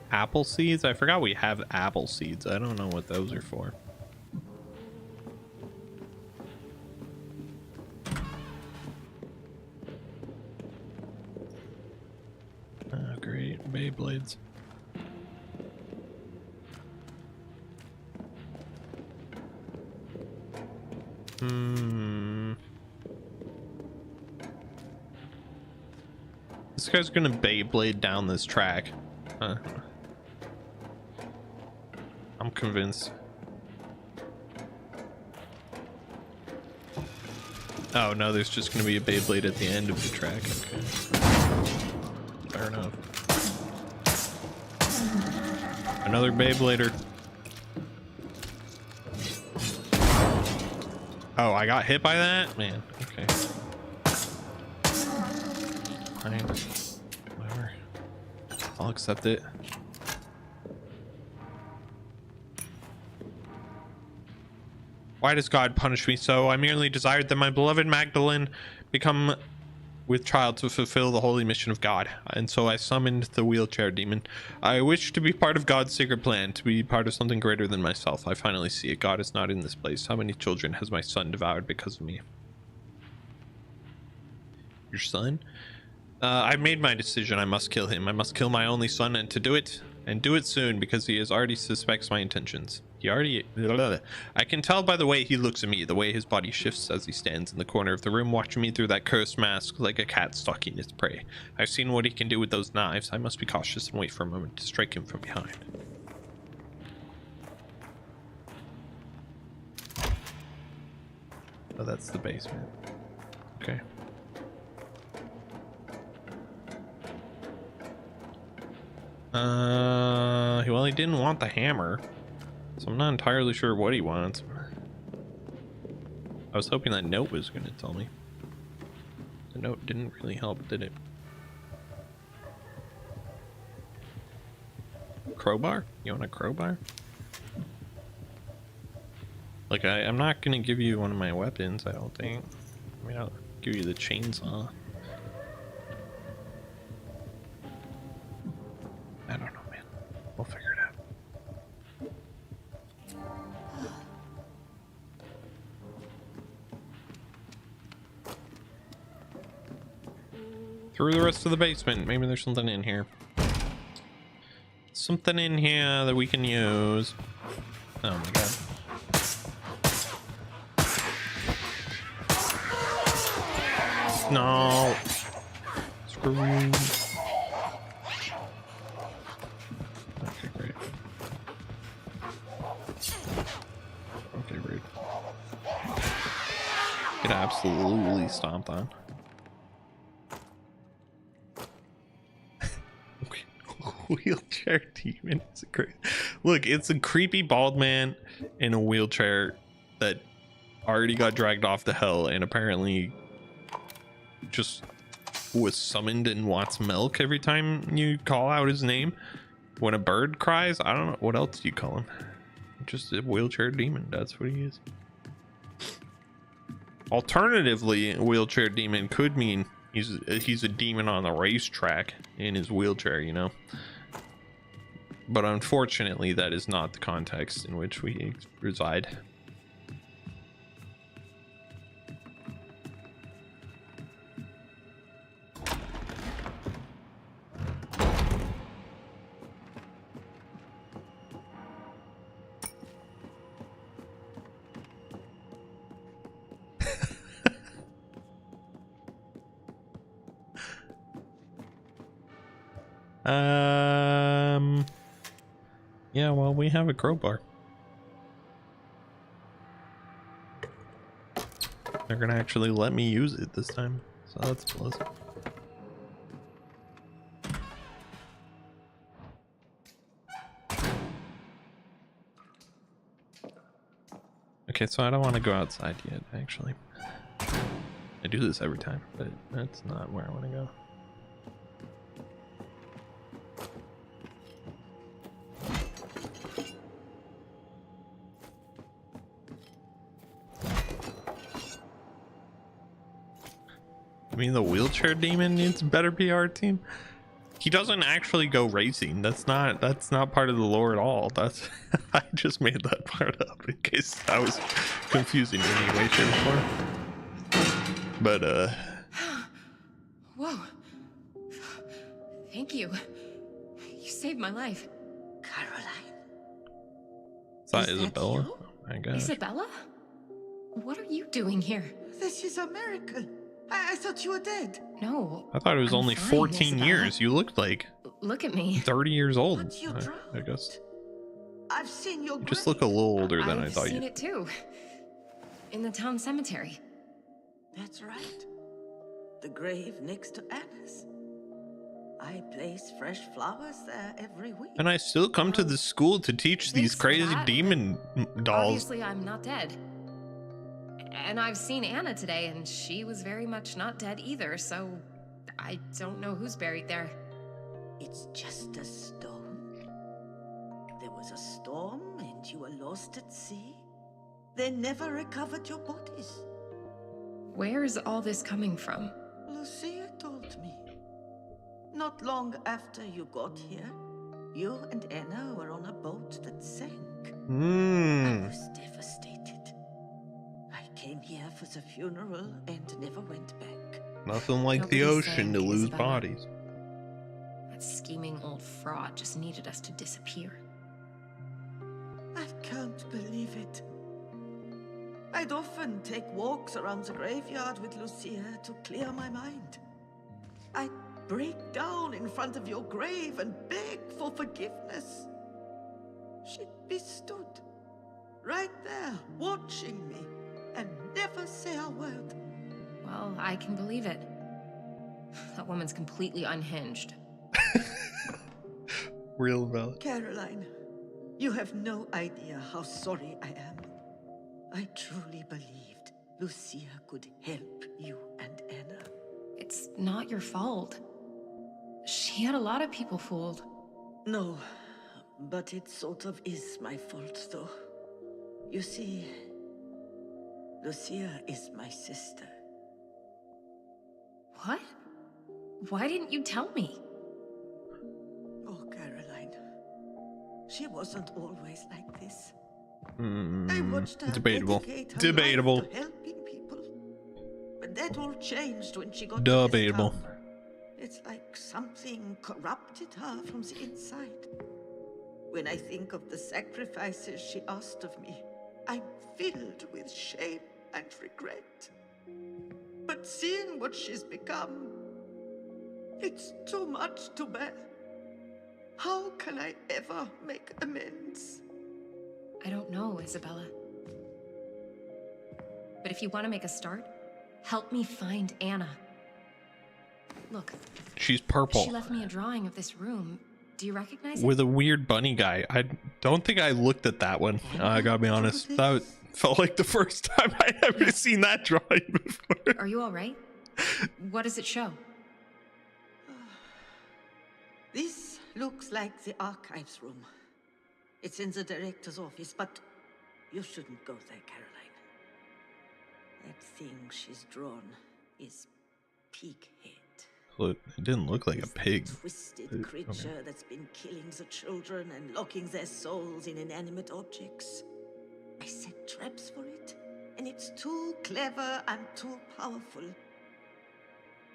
Apple seeds? I forgot we have apple seeds. I don't know what those are for. Oh, great. Beyblades. This guy's gonna Beyblade down this track. I'm convinced. Oh no, there's just gonna be a Beyblade at the end of the track. Okay. Fair enough. Another Beyblader. Oh, I got hit by that? Man, okay. Fine. Whatever. I'll accept it. Why does God punish me so? I merely desired that my beloved Magdalene become with child to fulfill the holy mission of God, and so I summoned the wheelchair demon. I wish to be part of God's sacred plan, to be part of something greater than myself. I finally see it. God is not in this place. How many children has my son devoured because of me? Your son? I've made my decision. I must kill him. I must kill my only son, and to do it soon, because he has already suspects my intentions. I can tell by the way he looks at me, the way his body shifts as he stands in the corner of the room, watching me through that cursed mask like a cat stalking its prey. I've seen what he can do with those knives. I must be cautious and wait for a moment to strike him from behind. Oh, that's the basement. Okay. Well, he didn't want the hammer, so I'm not entirely sure what he wants. I was hoping that note was going to tell me. The note didn't really help, did it? Crowbar? You want a crowbar? Like, I'm not going to give you one of my weapons, I don't think. I mean, I'll give you the chainsaw. I don't know, man. We'll figure it out. Through the rest of the basement. Maybe there's something in here. Something in here that we can use. Oh my god. No. Screw you. Okay, great. Okay, rude. Get absolutely stomped on. Wheelchair demon is great. Look, it's a creepy bald man in a wheelchair that already got dragged off to hell and apparently just was summoned and wants milk every time you call out his name. When a bird cries, I don't know what else do you call him. Just a wheelchair demon. That's what he is. Alternatively, a wheelchair demon could mean he's a demon on the racetrack in his wheelchair, you know. But unfortunately, that is not the context in which we reside. Yeah, well, we have a crowbar. They're gonna actually let me use it this time, so that's plus. Okay, so I don't want to go outside yet, actually. I do this every time, but that's not where I want to go. I mean, the wheelchair demon needs a better PR team. He doesn't actually go racing. That's not part of the lore at all. That's I just made that part up in case that was confusing in any way, shape, or form. But Whoa. Thank you. You saved my life. Caroline? is that Is that Isabella? you? Oh my gosh. Isabella? What are you doing here? This is a miracle. I thought you were dead. No. I thought it was I'm only fine, 14 Isabella. years. You looked like Look at me. 30 years old. But you drowned. I guess. I've seen your You just grave. look a little older than I I've thought seen you. it too. In the town cemetery. That's right. The grave next to Anna's. I place fresh flowers there every week. And I still come to the school to teach these Thanks for crazy that. demon dolls. Obviously, I'm not dead. And I've seen Anna today, and she was very much not dead either, so I don't know who's buried there. It's just a stone. There was a storm and you were lost at sea. They never recovered your bodies. Where is all this coming from? Lucia told me. Not long after you got here, you and Anna were on a boat that sank. I was devastated. I came here for the funeral and never went back. Nothing like Nobody the ocean sank, to lose Isabella. bodies. That scheming old fraud just needed us to disappear. I can't believe it. I'd often take walks around the graveyard with Lucia to clear my mind. I'd break down in front of your grave and beg for forgiveness. She'd be stood right there, watching me, and never say a word. Well, I can believe it. That woman's completely unhinged. Real valid. Caroline, you have no idea how sorry I am. I truly believed Lucia could help you and Anna. It's not your fault. She had a lot of people fooled. No, but it sort of is my fault, though. You see, Lucia is my sister. What? Why didn't you tell me? Oh, Caroline. She wasn't always like this. I watched her Debatable. dedicate her Debatable. life to helping people. But that all changed when she got Debatable. to this town. It's like something corrupted her from the inside. When I think of the sacrifices she asked of me, I'm filled with shame and regret. But seeing what she's become, it's too much to bear. How can I ever make amends? I don't know, Isabella. But if you want to make a start, help me find Anna. Look, She's purple. she left me a drawing of this room. Do you recognize With it? a weird bunny guy. I don't think I looked at that one. I gotta be honest. That felt like the first time I ever seen that drawing before. Are you all right? What does it show? This looks like the archives room. It's in the director's office, but you shouldn't go there, Caroline. That thing she's drawn is Pighead. Look, it didn't look like a pig. Twisted creature that's been killing the children and locking their souls in inanimate objects. I set traps for it, and it's too clever and too powerful.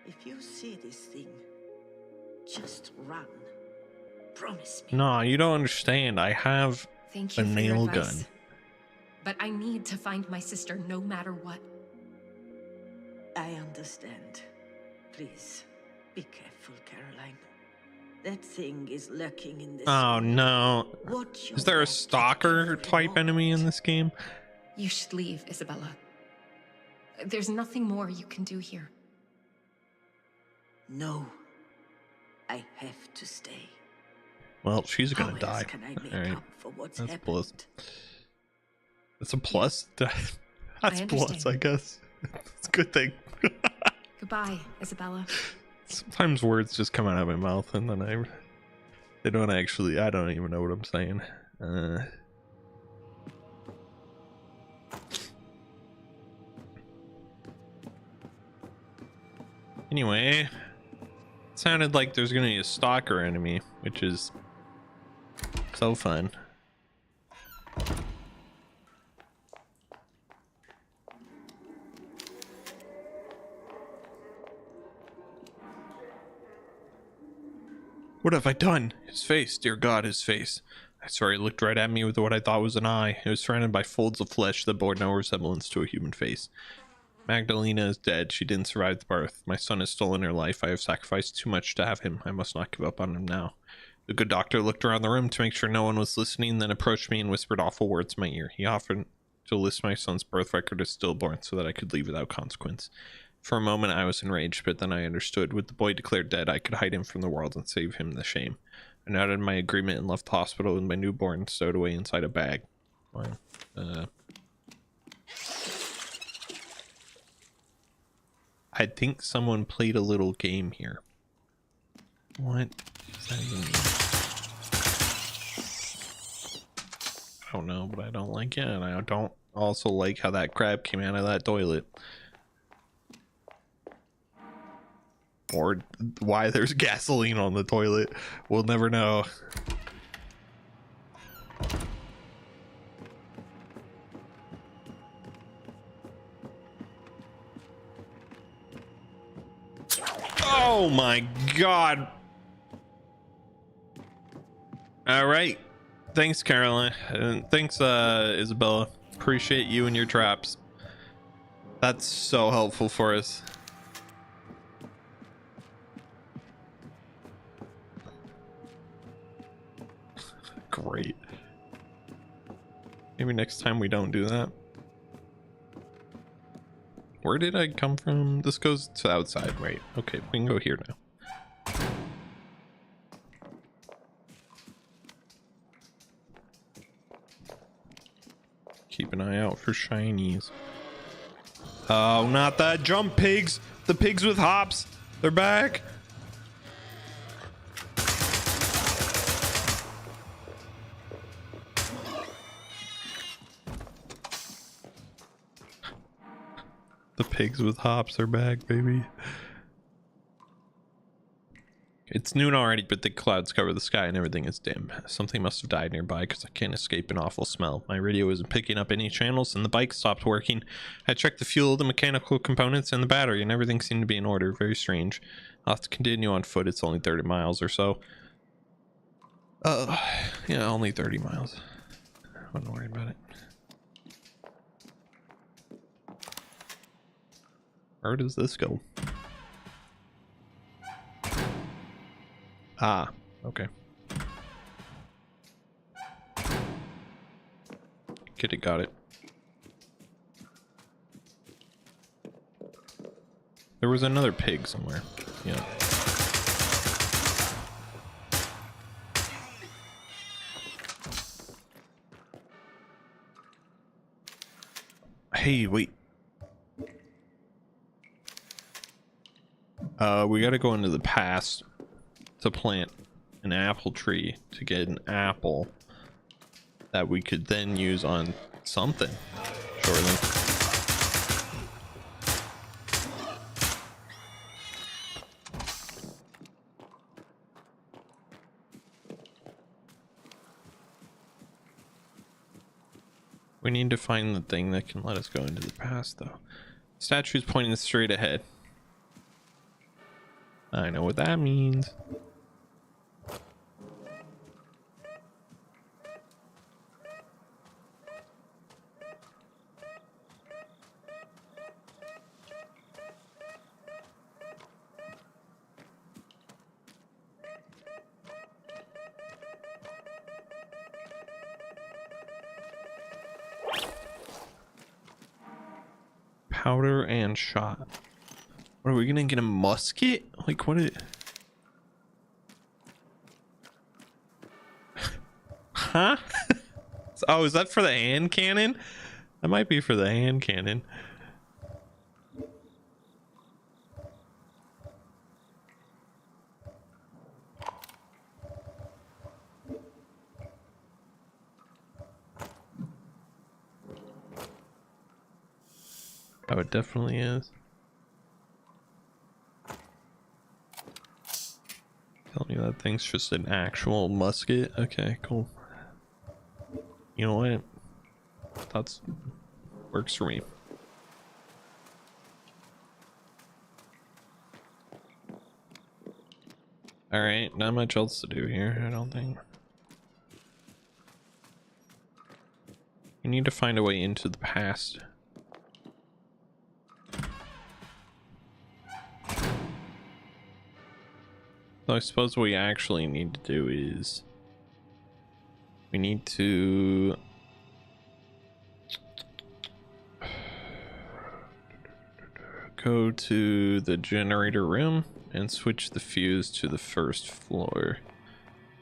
If you see this thing, just run. Promise me. No, you don't understand. I have Thank a you for your nail advice. gun. But I need to find my sister no matter what. I understand. Please, be careful, Caroline. That thing is lurking in this. Oh no. Watch your Is there a back stalker every type moment. enemy in this game? You should leave, Isabella. There's nothing more you can do here. No. I have to stay. Well, she's How gonna else die. can I make Alright. up for what's That's happened? plus. That's a plus? That's I plus, understand. I guess. It's a good thing. Goodbye, Isabella. Sometimes words just come out of my mouth and then I don't even know what I'm saying. Anyway, it sounded like there's gonna be a stalker enemy, which is so fun. What have I done? His face, dear God, his face. I swear he looked right at me with what I thought was an eye. It was surrounded by folds of flesh that bore no resemblance to a human face. Magdalena is dead. She didn't survive the birth. My son has stolen her life. I have sacrificed too much to have him. I must not give up on him now. The good doctor looked around the room to make sure no one was listening, then approached me and whispered awful words in my ear. He offered to list my son's birth record as stillborn so that I could leave without consequence. For a moment I was enraged, but then I understood. With the boy declared dead, I could hide him from the world and save him the shame. I nodded my agreement and left the hospital with my newborn stowed away inside a bag. Wow. I think someone played a little game here. What does that even mean? I don't know, but I don't like it, and I don't also like how that crab came out of that toilet. Or why there's gasoline on the toilet. We'll never know. Oh my god. All right. Thanks, Caroline. And thanks, Isabella. Appreciate you and your traps. That's so helpful for us. Great. Maybe next time we don't do that. Where did I come from? This goes to outside, right? Okay, we can go here now. Keep an eye out for shinies. Oh, not that jump pigs! The pigs with hops! They're back! The pigs with hops are back, baby. It's noon already, but the clouds cover the sky and everything is dim. Something must have died nearby because I can't escape an awful smell. My radio isn't picking up any channels and the bike stopped working. I checked the fuel, the mechanical components, and the battery, and everything seemed to be in order. Very strange. I'll have to continue on foot. It's only 30 miles or so. Yeah, only 30 miles. I wouldn't worry about it. Where does this go? Ah, okay. Kitty got it. There was another pig somewhere. Yeah. Hey, wait. We gotta go into the past to plant an apple tree to get an apple that we could then use on something shortly. We need to find the thing that can let us go into the past, though. Statue's pointing straight ahead. I know what that means. Powder and shot. What, are we gonna get a musket? Like, what is it? Huh? Oh, is that for the hand cannon? That might be for the hand cannon. Oh, it definitely is. Tell me that thing's just an actual musket. Okay, cool. You know what? That's works for me. All right, not much else to do here, I don't think. We need to find a way into the past. So I suppose what we actually need to do is we need to go to the generator room and switch the fuse to the first floor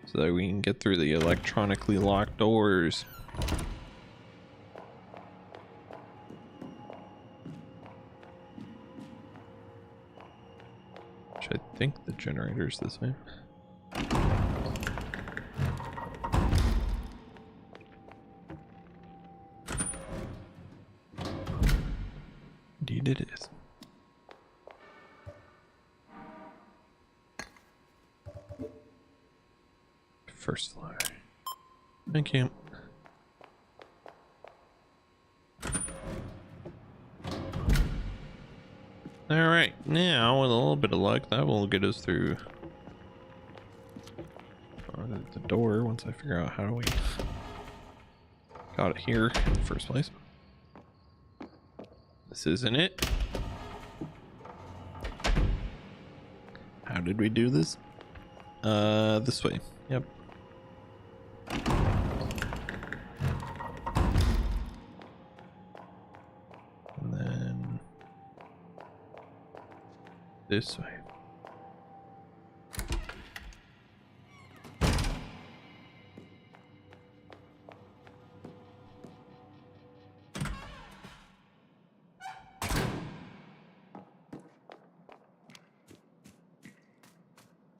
so that we can get through the electronically locked doors. I think the generator's this way. Indeed it is. first floor. Thank you. All right, now with a little bit of luck, that will get us through the door once I figure out how we got it here in the first place. This isn't it. How did we do this? This way. Yep. And then this way.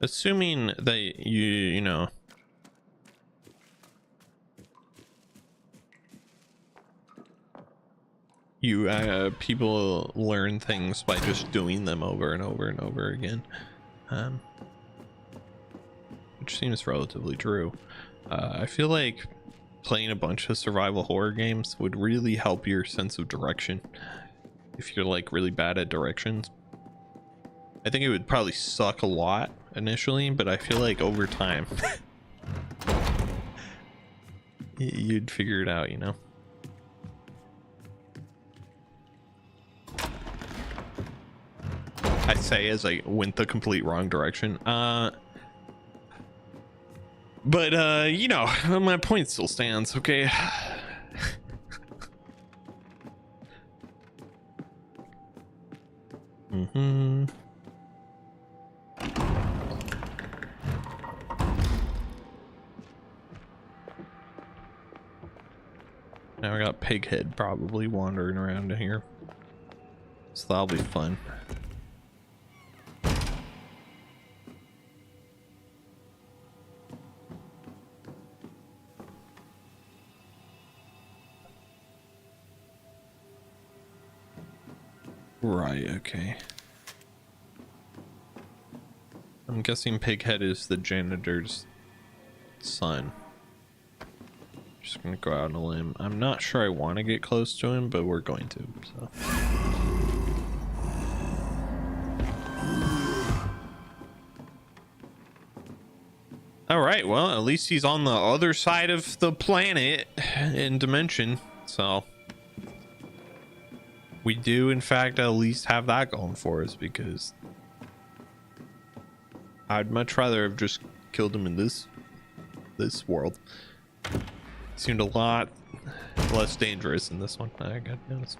Assuming that you know, people learn things by just doing them over and over and over again, which seems relatively true. I feel like playing a bunch of survival horror games would really help your sense of direction if you're like really bad at directions. I think it would probably suck a lot initially, but I feel like over time you'd figure it out, you know. I say as I went the complete wrong direction, but you know, my point still stands. Okay. Now we got Pighead probably wandering around in here, so that'll be fun. Right, okay. I'm guessing Pighead is the janitor's son. Just gonna go out on a limb. I'm not sure I want to get close to him, but we're going to, so. All right, well, at least he's on the other side of the planet and dimension, so we do in fact at least have that going for us, because I'd much rather have just killed him in this world. Seemed a lot less dangerous in this one, I got noticed.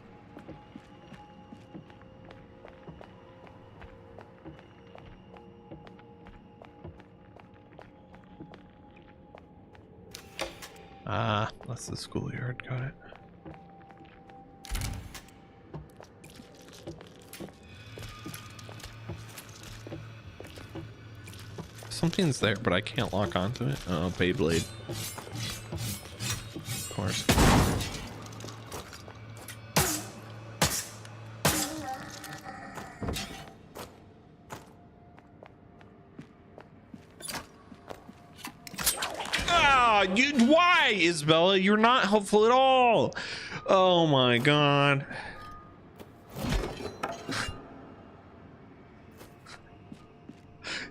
Ah, that's the schoolyard, got it. Something's there, but I can't lock onto it. Oh, Beyblade. Of course. Ah, why, Isabella? You're not helpful at all. Oh my god.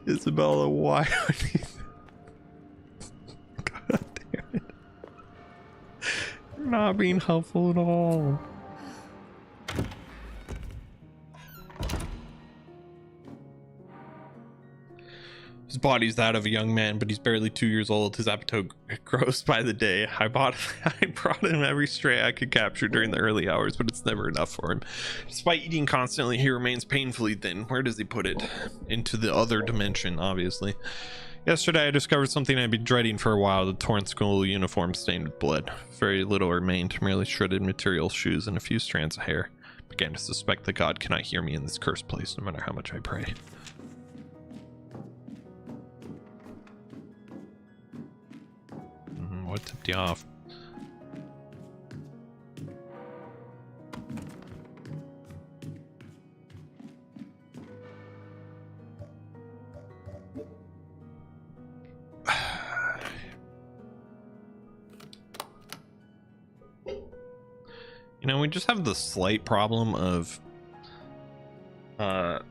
Isabella, why would you? God damn it. You're not being helpful at all. His body's that of a young man, but he's barely 2 years old. His appetite grows by the day. I brought him every stray I could capture during the early hours, but it's never enough for him. Despite eating constantly, he remains painfully thin. Where does he put it? Into the other dimension, obviously. Yesterday, I discovered something I'd been dreading for a while: the torn school uniform stained with blood. Very little remained, merely shredded material, shoes, and a few strands of hair. Began to suspect that God cannot hear me in this cursed place, no matter how much I pray. What tipped you off? You know, we just have the slight problem of we're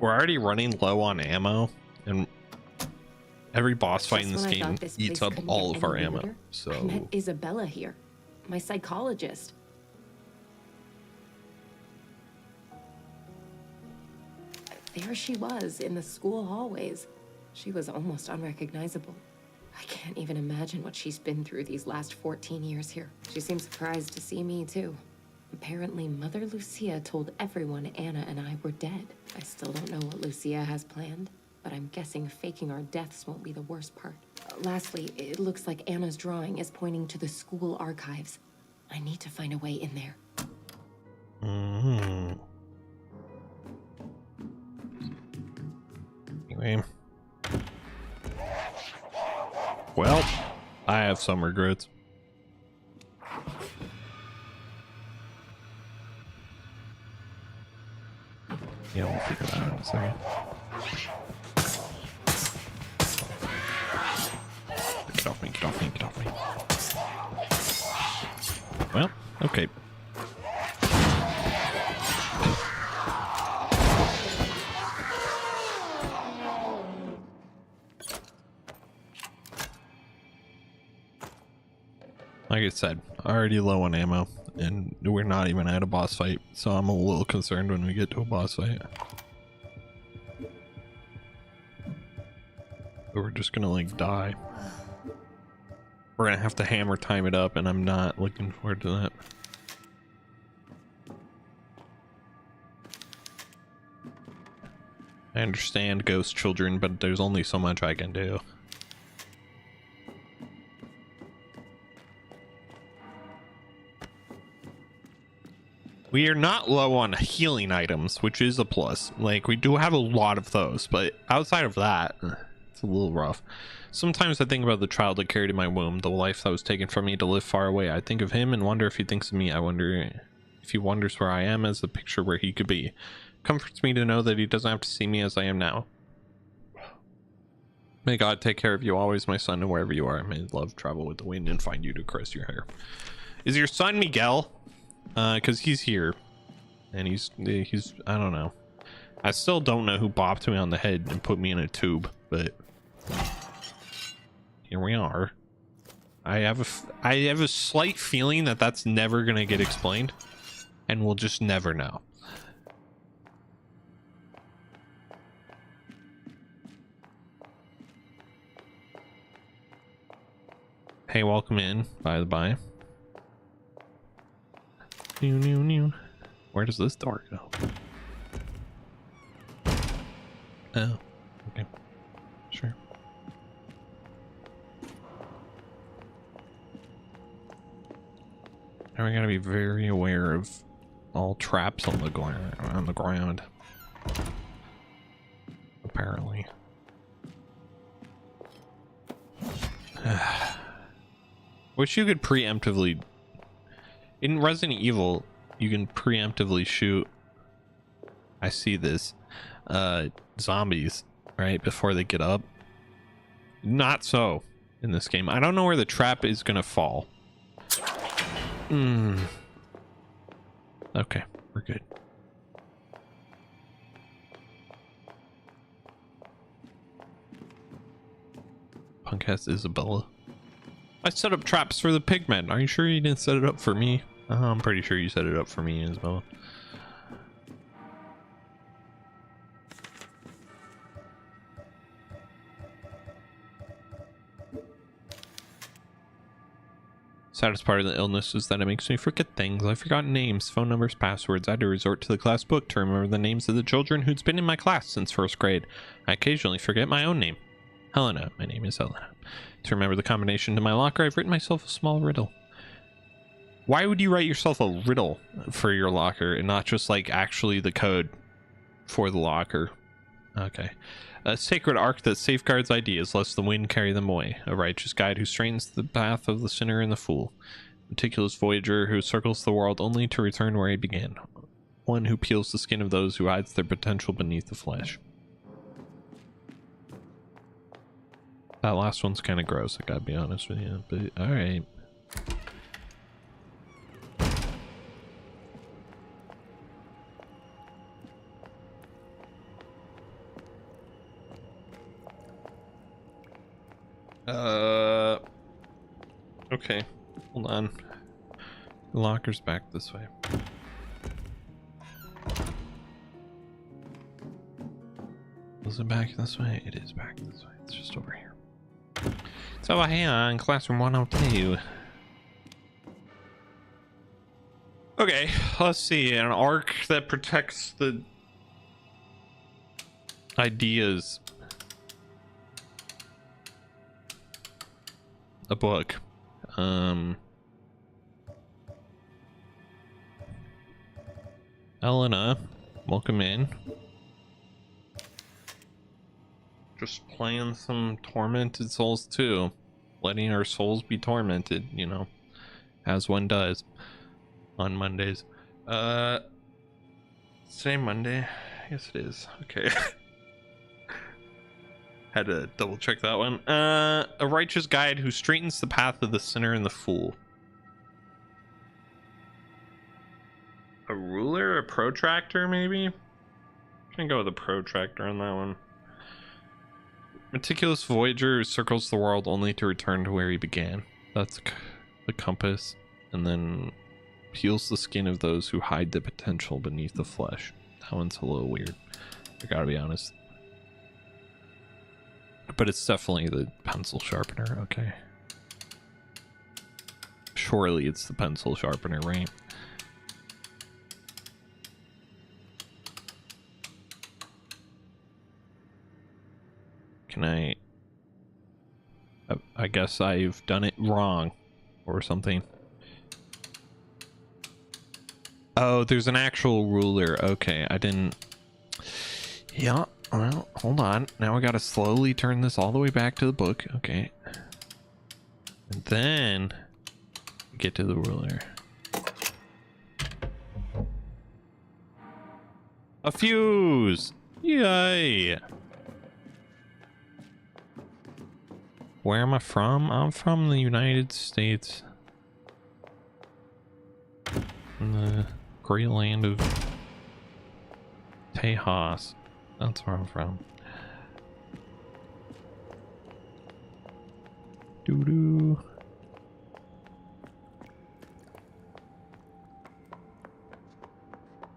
already running low on ammo, and every boss fight in this game eats up all of our ammo. So I met Isabella here, my psychologist. There she was in the school hallways. She was almost unrecognizable. I can't even imagine what she's been through these last 14 years here. She seemed surprised to see me, too. Apparently, Mother Lucia told everyone Anna and I were dead. I still don't know what Lucia has planned, but I'm guessing faking our deaths won't be the worst part. Lastly, it looks like Anna's drawing is pointing to the school archives. I need to find a way in there. Anyway. Well, I have some regrets. Yeah, we'll figure that out in a second. Get off me, get off me, get off me. Well, okay. Like I said, already low on ammo, and we're not even at a boss fight, so I'm a little concerned when we get to a boss fight. But we're just gonna like die. We're gonna have to hammer time it up, and I'm not looking forward to that. I understand ghost children, but there's only so much I can do. We are not low on healing items, which is a plus. Like, we do have a lot of those, but outside of that, it's a little rough. Sometimes I think about the child I carried in my womb, the life that was taken from me to live far away. I think of him and wonder if he thinks of me. I wonder if he wonders where I am as a picture where he could be. It comforts me to know that he doesn't have to see me as I am now. May God take care of you always, my son, and wherever you are. May love travel with the wind and find you to caress your hair. Is your son Miguel? Because he's here, and he's I don't know. I still don't know who bopped me on the head and put me in a tube, but here we are. I have a slight feeling that that's never gonna get explained, and we'll just never know. Hey, welcome in, by the by. Where does this door go? Oh, okay. Sure. Now we gotta be very aware of all traps on the ground. Apparently. Wish you could preemptively. In Resident Evil, you can preemptively shoot. I see this. Zombies, right, before they get up. Not so in this game. I don't know where the trap is gonna fall. Okay, we're good. Punk ass Isabella. I set up traps for the pigmen. Are you sure you didn't set it up for me? I'm pretty sure you set it up for me, Isabella. Saddest part of the illness is that it makes me forget things. I've forgotten names, phone numbers, passwords. I had to resort to the class book to remember the names of the children who'd been in my class since first grade. I occasionally forget my own name. Helena. My name is Helena. To remember the combination to my locker, I've written myself a small riddle. Why would you write yourself a riddle for your locker and not just like actually the code for the locker? Okay. A sacred ark that safeguards ideas lest the wind carry them away. A righteous guide who straightens the path of the sinner and the fool. Meticulous voyager who circles the world only to return where he began. One who peels the skin of those who hides their potential beneath the flesh. That last one's kind of gross, I gotta be honest with you, but alright. Okay. Hold on. The locker's back this way. Is it back this way? It is back this way. It's just over here. It's over here in classroom 102. Okay, let's see. An arc that protects the ideas. A book. Elena, welcome in. Just playing some Tormented Souls 2. Letting our souls be tormented, you know, as one does on Mondays. Today Monday? Yes it is. Okay. Had to double check that one. A righteous guide who straightens the path of the sinner and the fool. A ruler? A protractor, maybe? I'm gonna go with a protractor on that one. Meticulous voyager who circles the world only to return to where he began. That's the compass. And then peels the skin of those who hide the potential beneath the flesh. That one's a little weird, I gotta be honest. But it's definitely the pencil sharpener. Okay. Surely it's the pencil sharpener, right? Can I guess I've done it wrong or something. Oh, there's an actual ruler. Okay, I didn't. Yeah, well, hold on. Now I gotta slowly turn this all the way back to the book. Okay. And then get to the ruler. A fuse! Yay! Where am I from? I'm from the United States. In the great land of Tejas. That's where I'm from. Doo-doo.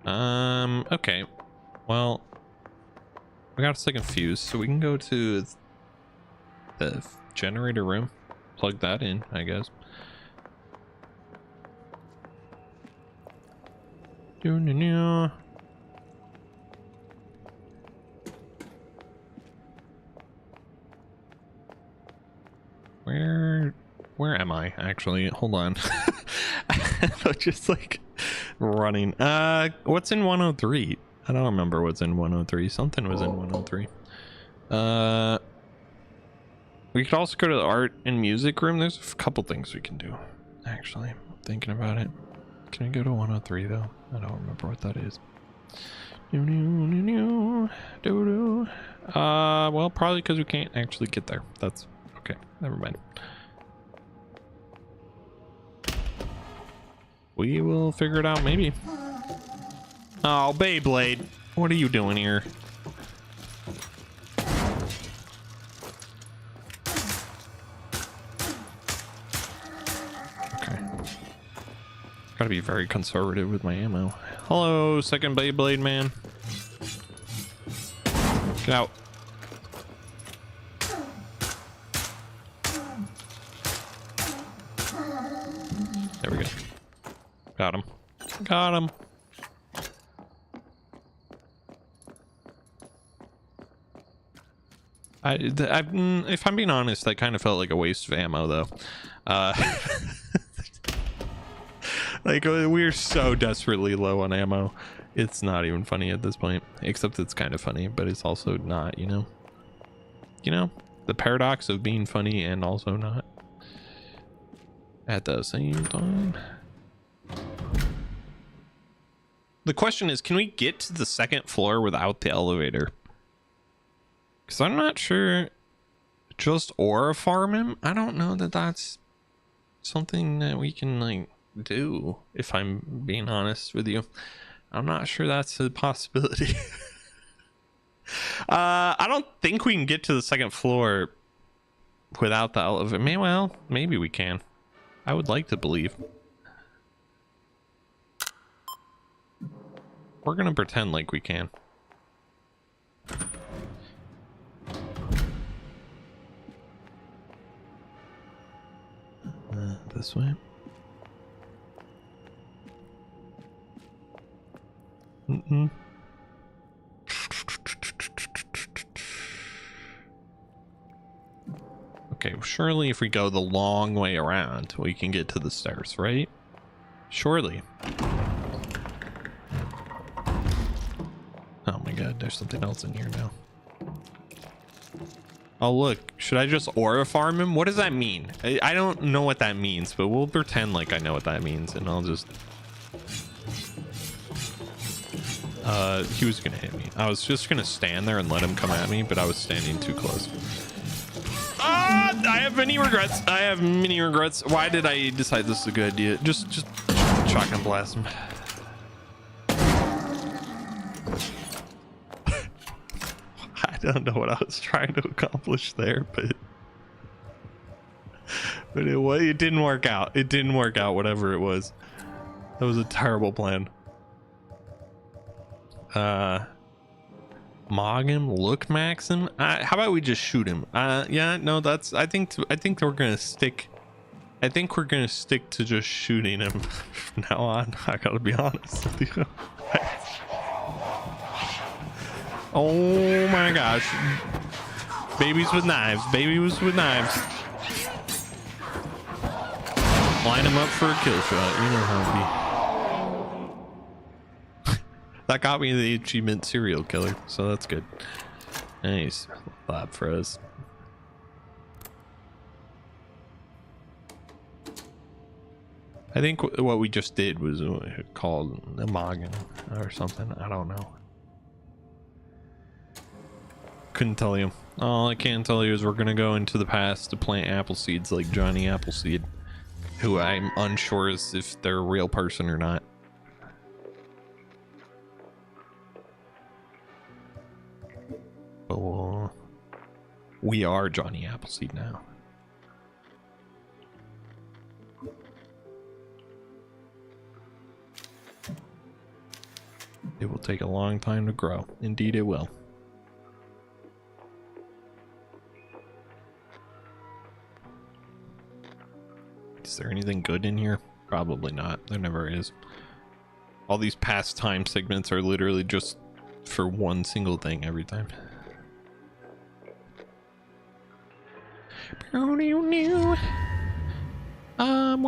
Okay. Well, we got a second fuse, so we can go to the generator room. Plug that in, I guess. Doo-doo-doo. Where am I actually? Hold on. I'm just like running. What's in 103? I don't remember what's in 103. Something was in 103. We could also go to the art and music room. There's a couple things we can do, actually. I'm thinking about it. Can I go to 103 though? I don't remember what that is. Well, probably because we can't actually get there. That's okay. Never mind. We will figure it out, maybe. Oh, Beyblade. What are you doing here? Okay. Gotta be very conservative with my ammo. Hello, second Beyblade man. Get out. There we go. Got him. Got him. If I'm being honest, that kind of felt like a waste of ammo, though. Like, we're so desperately low on ammo. It's not even funny at this point. Except it's kind of funny, but it's also not, you know? You know? The paradox of being funny and also not. At the same time. The question is, can we get to the second floor without the elevator? Because I'm not sure. Just aura farm him? I don't know that that's something that we can, like, do, if I'm being honest with you. I'm not sure that's a possibility. I don't think we can get to the second floor without the elevator. Well, maybe we can. I would like to believe. We're gonna pretend like we can. This way. Okay, surely if we go the long way around, we can get to the stairs, right? Surely. Oh my god, there's something else in here now. Oh look, should I just aura farm him? What does that mean? I don't know what that means, but we'll pretend like I know what that means, and I'll just... he was gonna hit me. I was just gonna stand there and let him come at me, but I was standing too close. Ah, I have many regrets. I have many regrets. Why did I decide this is a good idea? Just shotgun blast him. I don't know what I was trying to accomplish there, but it didn't work out. It didn't work out, whatever it was. That was a terrible plan. Mog him, look max him. How about we just shoot him? Yeah, no, that's I think we're gonna stick. I think we're gonna stick to just shooting him from now on. I gotta be honest with you. Oh my gosh. Babies with knives. Babies with knives. Line him up for a kill shot. You know how it be. That got me the achievement serial killer, so that's good. Nice. Lab froze. I think what we just did was called a Moggin or something. I don't know. Couldn't tell you. All I can tell you is we're gonna go into the past to plant apple seeds like Johnny Appleseed, who I'm unsure as if they're a real person or not. But we are Johnny Appleseed now. It will take a long time to grow. Indeed it will. Is there anything good in here? Probably not. There never is. All these past time segments are literally just for one single thing every time. Where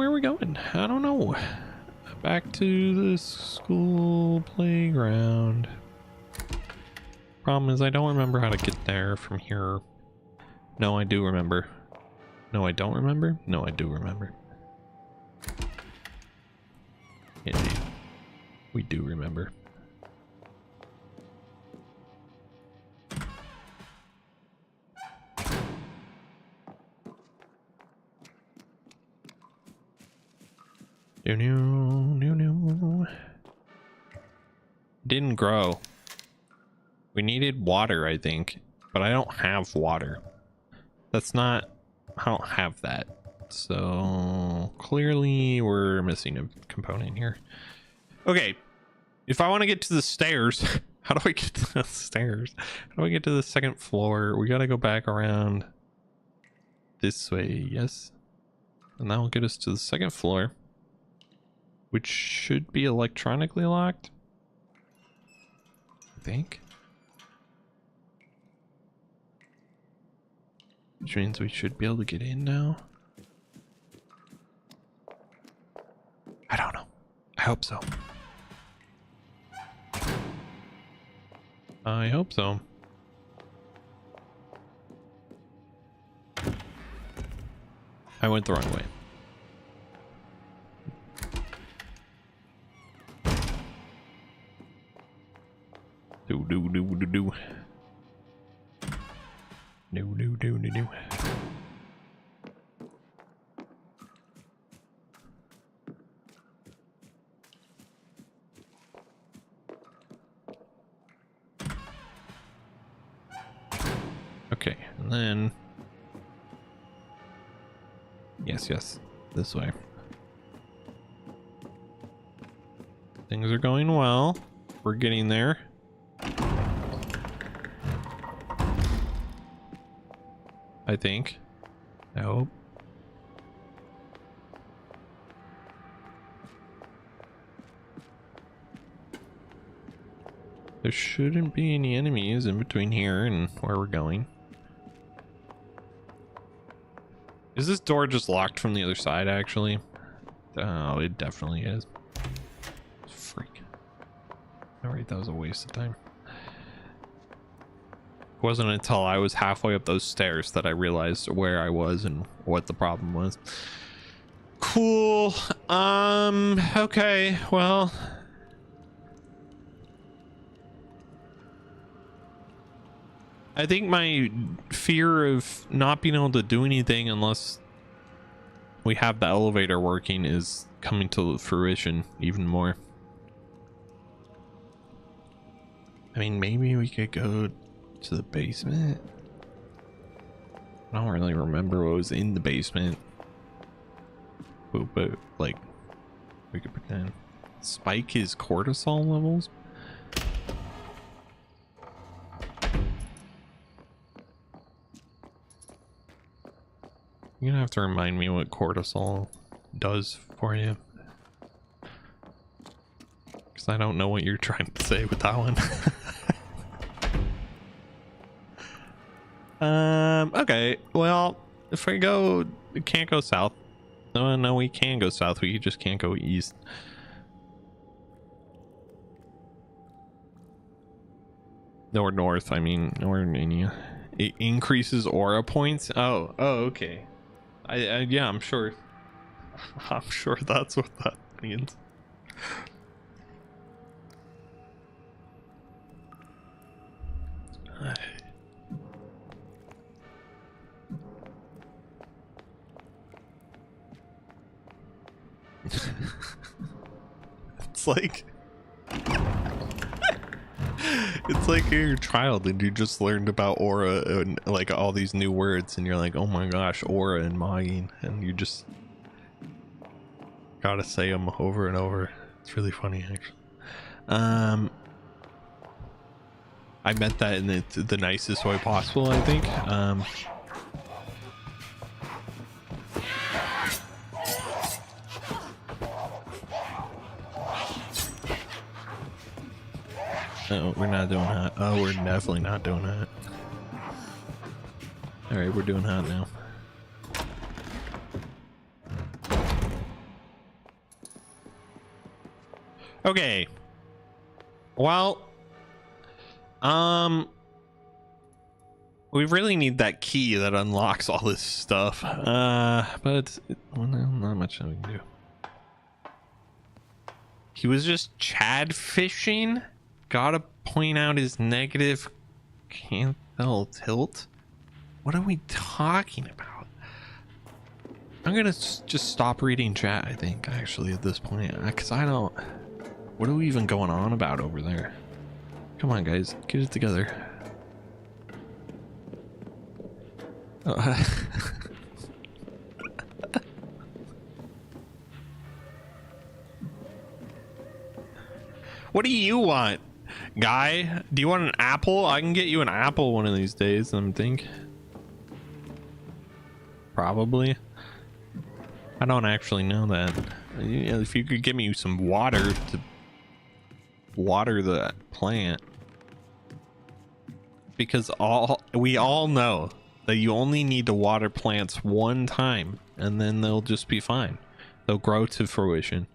are we going? I don't know. Back to the school playground. Problem is I don't remember how to get there from here. No, I do remember. No, I don't remember. No, I do remember. Indeed. We do remember. Didn't grow. We needed water, I think, but I don't have water. That's not... I don't have that. So clearly we're missing a component here. Okay, if I want to get to the stairs, how do I get to the stairs? How do I get to the second floor? We gotta go back around this way, yes. And that will get us to the second floor, which should be electronically locked, I think. Which means we should be able to get in now. I don't know. I hope so. I hope so. I went the wrong way. Do. Okay, and then Yes. This way. Things are going well. We're getting there. I think. I hope. There shouldn't be any enemies in between here and where we're going. Is this door just locked from the other side, actually? Oh, it definitely is. Freak. Alright, that was a waste of time. It wasn't until I was halfway up those stairs that I realized where I was and what the problem was. Cool. Okay, well... I think my fear of not being able to do anything unless we have the elevator working is coming to fruition even more. I mean, maybe we could go to the basement. I don't really remember what was in the basement. But like, we could pretend. Spike his cortisol levels. You're gonna have to remind me what cortisol does for you. Because I don't know what you're trying to say with that one. Okay, well, if we can't go south. No, we can go south, we just can't go east. Or north, I mean, or any. It increases aura points. Oh, okay. Yeah, I'm sure. I'm sure that's what that means. It's like it's like you're a child and you just learned about aura and like all these new words and you're like, oh my gosh, aura and magging, and you just gotta say them over and over. It's really funny, actually. I meant that in the nicest way possible, I think. No, we're not doing hot. Oh, we're definitely not doing hot. Alright, we're doing hot now. Okay. Well, we really need that key that unlocks all this stuff. But well, no, not much that we can do. He was just Chad fishing. Gotta point out his negative cancel tilt. What are we talking about? I'm gonna just stop reading chat, I think, actually, at this point, because I don't. What are we even going on about over there? Come on, guys, get it together. What do you want, guy? Do you want an apple? I can get you an apple one of these days, I think. Probably. I don't actually know that. If you could give me some water to water the plant, because we all know that you only need to water plants one time and then they'll just be fine. They'll grow to fruition.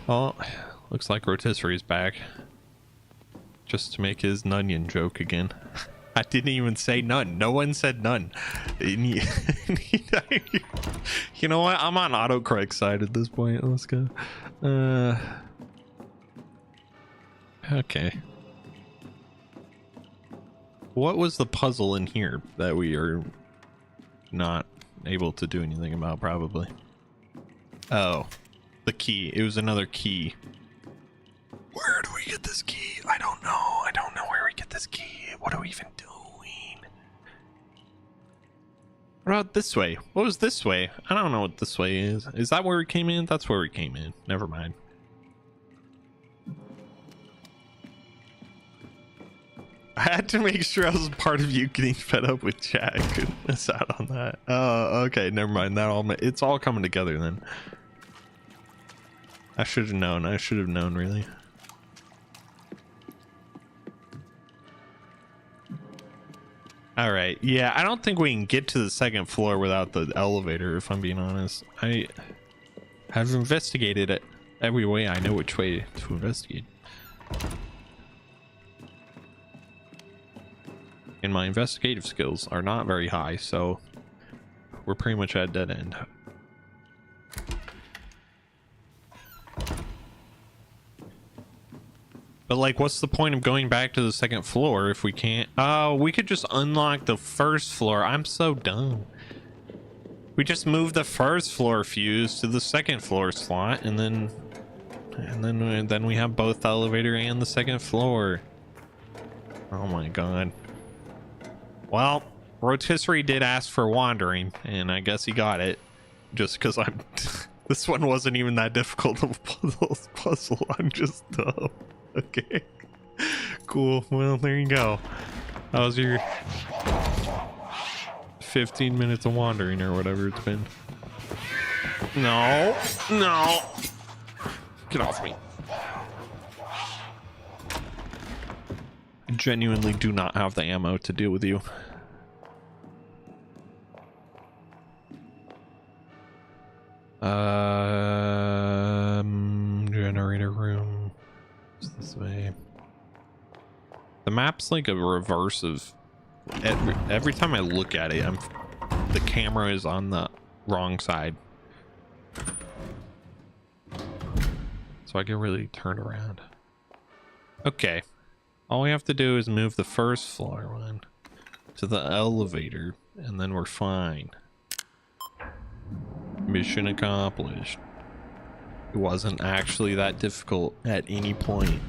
Oh, looks like Rotisserie's back. Just to make his nunion joke again. I didn't even say none. No one said none. You know what? I'm on autocorrect side at this point. Let's go. Okay. What was the puzzle in here that we are not able to do anything about, probably? Oh, the key. It was another key. Where do we get this key? I don't know. I don't know where we get this key. What are we even doing? What about this way? What was this way? I don't know what this way is. Is that where we came in? That's where we came in. Never mind. I had to make sure I was part of you getting fed up with chat. I couldn't miss out on that. Oh, okay. Never mind. It's all coming together then. I should have known. I should have known, really. All right. Yeah, I don't think we can get to the second floor without the elevator, if I'm being honest. I have investigated it every way I know which way to investigate. And my investigative skills are not very high, so we're pretty much at a dead end. But like, what's the point of going back to the second floor if we can't? Oh, we could just unlock the first floor. I'm so dumb. We just move the first floor fuse to the second floor slot, and then we have both the elevator and the second floor. Oh my god. Well, Rotisserie did ask for wandering, and I guess he got it. Just because I'm... This one wasn't even that difficult of a puzzle. I'm just dumb. Okay. Cool. Well, there you go. That was your 15 minutes of wandering or whatever it's been. No. No. Get off me. I genuinely do not have the ammo to deal with you. Generator room. It's this way. The map's like a reverse of every time I look at it, the camera is on the wrong side. So I can really turn around. Okay. All we have to do is move the first floor one to the elevator, and then we're fine. Mission accomplished. It wasn't actually that difficult at any point.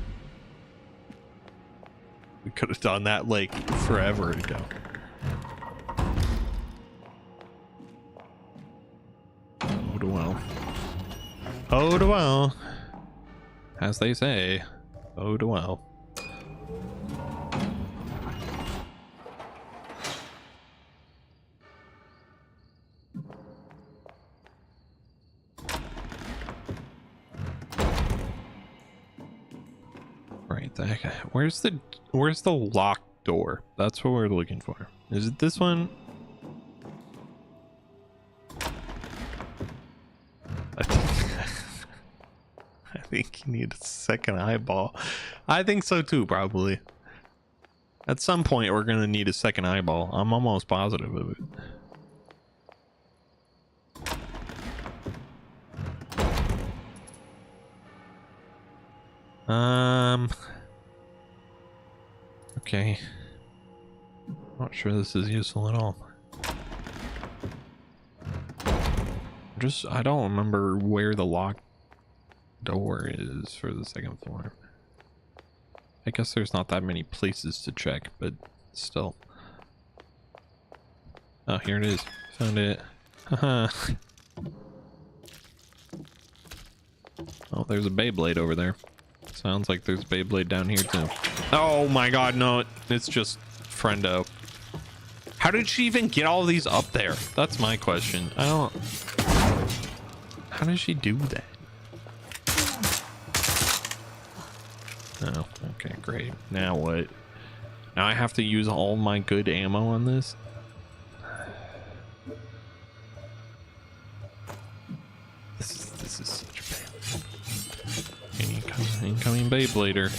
We could have done that like forever ago. Oh well. Oh well. As they say. Oh well. Right, the heck. Where's the locked door? That's what we're looking for. Is it this one? I think you need a second eyeball. I think so too, probably. At some point we're gonna need a second eyeball. I'm almost positive of it. Okay. Not sure this is useful at all. I don't remember where the locked door is for the second floor. I guess there's not that many places to check, but still. Oh, here it is. Found it. Haha. Oh, there's a Beyblade over there. Sounds like there's a Beyblade down here too. Oh my god, no, it's just friendo. How did she even get all these up there? That's my question. How did she do that? Oh, okay, great. Now what? Now I have to use all my good ammo on this? This is such a pain. Incoming Beyblader.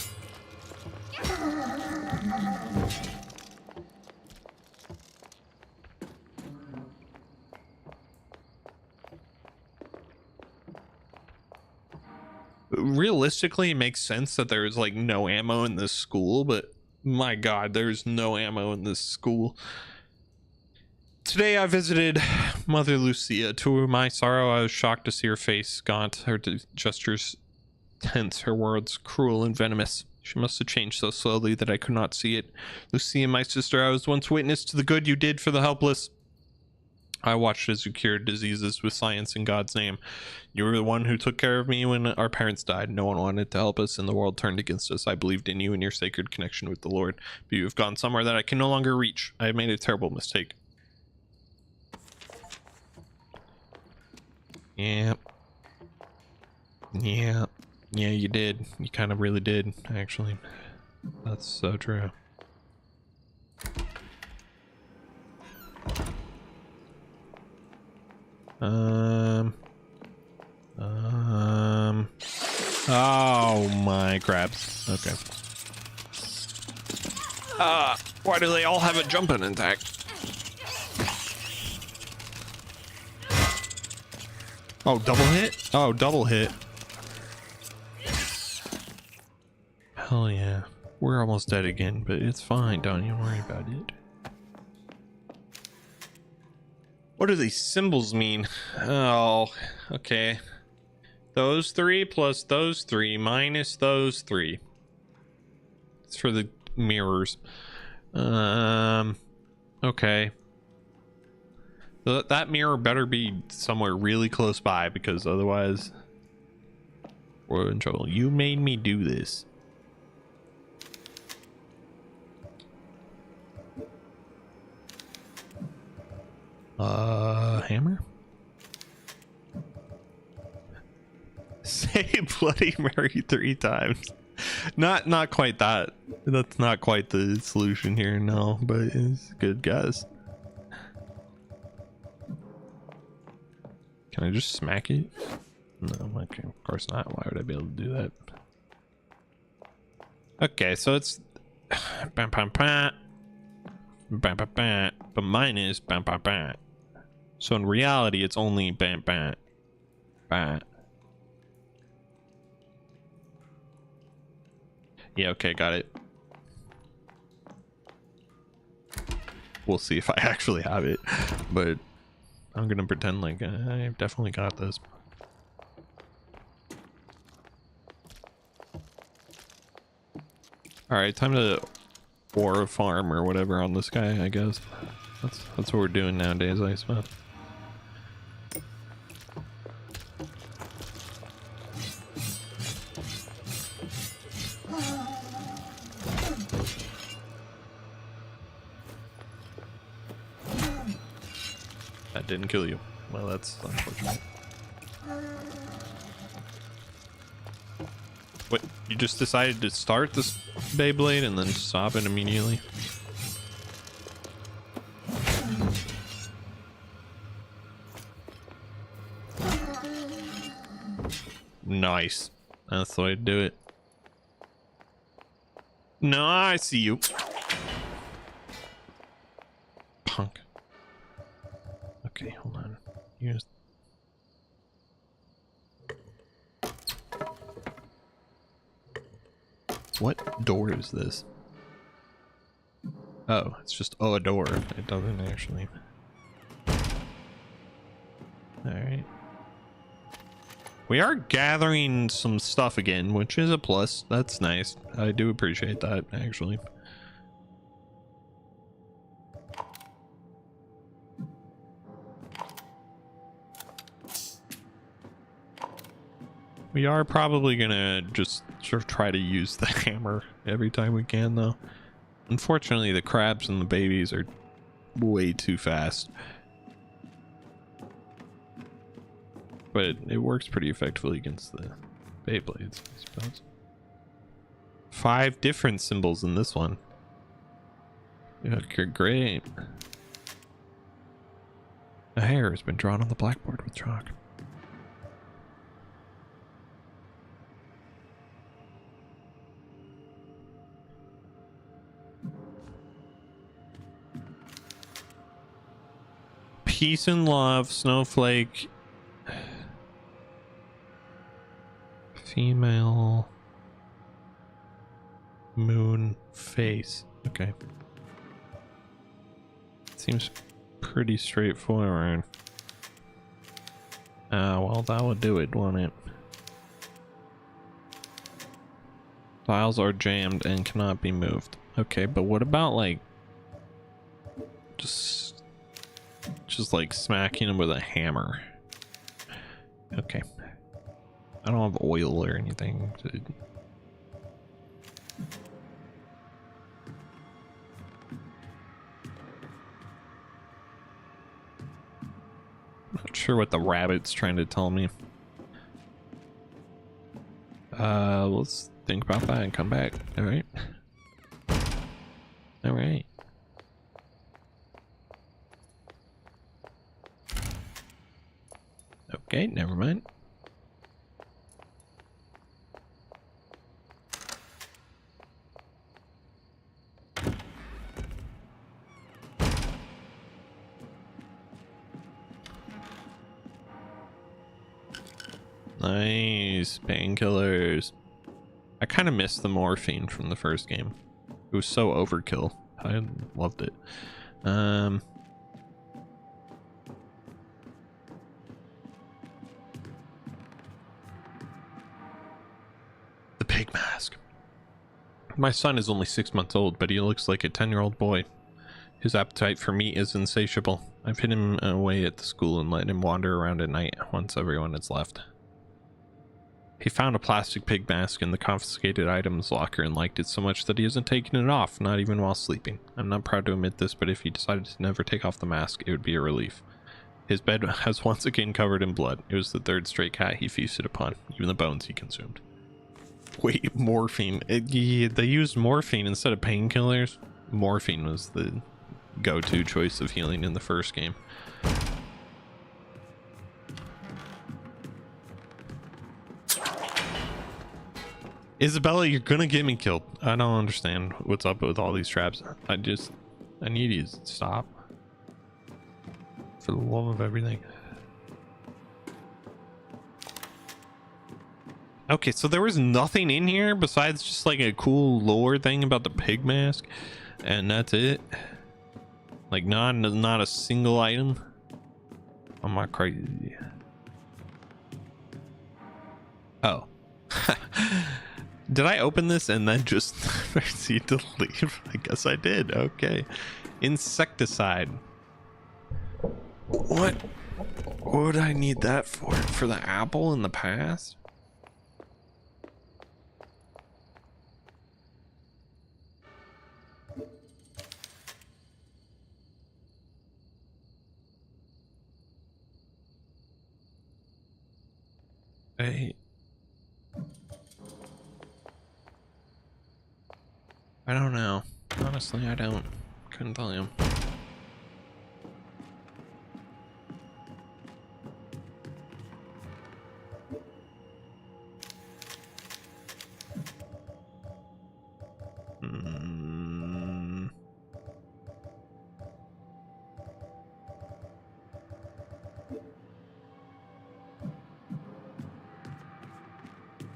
Realistically, it makes sense that there's like no ammo in this school, but my god, there's no ammo in this school. Today I visited Mother Lucia. To my sorrow, I was shocked to see her face gaunt, her gestures tense, her words cruel and venomous. She must have changed so slowly that I could not see it. Lucia, my sister, I was once witness to the good you did for the helpless. I watched as you cured diseases with science in God's name. You were the one who took care of me when our parents died. No one wanted to help us and the world turned against us. I believed in you and your sacred connection with the Lord. But you have gone somewhere that I can no longer reach. I have made a terrible mistake. Yeah. Yeah. Yeah, you did. You kind of really did, actually. That's so true. Oh my crabs. Okay. Why do they all have a jumping attack? Oh, double hit? Oh, double hit. Hell yeah. We're almost dead again, but it's fine. Don't even worry about it. What do these symbols mean? Oh, okay. Those three plus those three minus those three. It's for the mirrors. Okay. That mirror better be somewhere really close by, because otherwise we're in trouble. You made me do this. Hammer? Say Bloody Mary 3 times. Not quite that. That's not quite the solution here, no, but it's good, guys. Can I just smack it? No, okay, of course not. Why would I be able to do that? Okay, so it's bam bam bam bam bam bam, but mine is bam bam bam. So in reality, it's only bam bam bam. Yeah, okay, got it. We'll see if I actually have it, but I'm gonna pretend like I've definitely got this. All right, time to ore a farm or whatever on this guy, I guess. That's what we're doing nowadays, I suppose. That didn't kill you. Well, that's unfortunate. What? You just decided to start this Beyblade and then stop it immediately? Nice. That's the way to do it. No, I see you. Punk. Okay, hold on. Here's... What door is this? Oh, it's just a door. It doesn't actually... Alright. We are gathering some stuff again, which is a plus. That's nice. I do appreciate that, actually. We are probably gonna just sort of try to use the hammer every time we can, though. Unfortunately, the crabs and the babies are way too fast. But it works pretty effectively against the Beyblades, I suppose. 5 different symbols in this one. Okay, great. A hair has been drawn on the blackboard with chalk. Peace and love, snowflake. Female moon face. Okay. Seems pretty straightforward. Well, that would do it, won't it? Files are jammed and cannot be moved. Okay, but what about like just like smacking them with a hammer? Okay. I don't have oil or anything to... Not sure what the rabbit's trying to tell me. Let's think about that and come back. All right. All right. Okay, never mind. Nice painkillers. I kind of missed the morphine from the first game. It was so overkill. I loved it. The pig mask. My son is only 6 months old, but he looks like a 10-year-old boy. His appetite for meat is insatiable. I've hid him away at the school and let him wander around at night once everyone has left. He found a plastic pig mask in the confiscated items locker and liked it so much that he hasn't taken it off, not even while sleeping. I'm not proud to admit this, but if he decided to never take off the mask, it would be a relief. His bed has once again covered in blood. It was the third stray cat he feasted upon, even the bones he consumed. Wait, morphine. Yeah, they used morphine instead of painkillers. Morphine was the go-to choice of healing in the first game. Isabella, you're gonna get me killed. I don't understand what's up with all these traps. I need you to stop. For the love of everything. Okay, so there was nothing in here besides just like a cool lore thing about the pig mask, and that's it. Like not a single item. I'm not crazy. Oh. Did I open this and then just proceed to leave? I guess I did. Okay. Insecticide. What would I need that for? For the apple in the past? Hey. I don't know. Honestly, I don't. Couldn't tell you.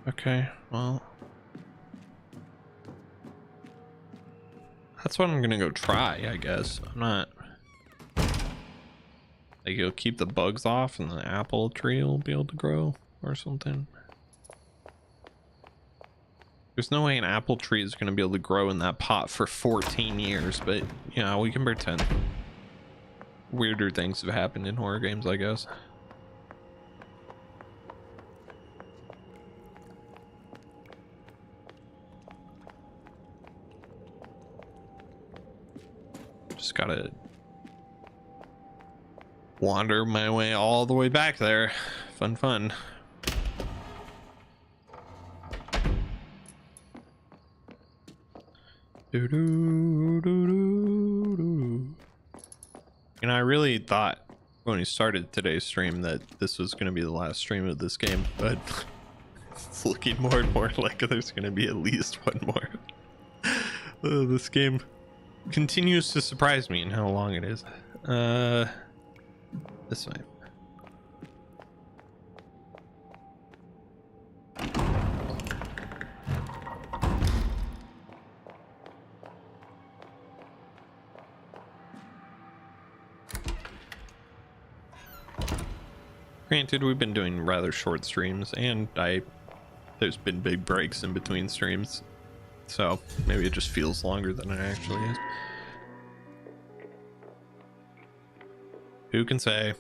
Okay, well. That's what I'm gonna go try, I guess. I'm not... Like, you'll keep the bugs off and the apple tree will be able to grow or something. There's no way an apple tree is gonna be able to grow in that pot for 14 years, but, you know, we can pretend. Weirder things have happened in horror games, I guess. Just gotta wander my way all the way back there. Fun. And I really thought when we started today's stream that this was going to be the last stream of this game, but it's looking more and more like there's going to be at least one more. This game continues to surprise me in how long it is. This way. Granted, we've been doing rather short streams, and there's been big breaks in between streams. So maybe it just feels longer than it actually is. Who can say?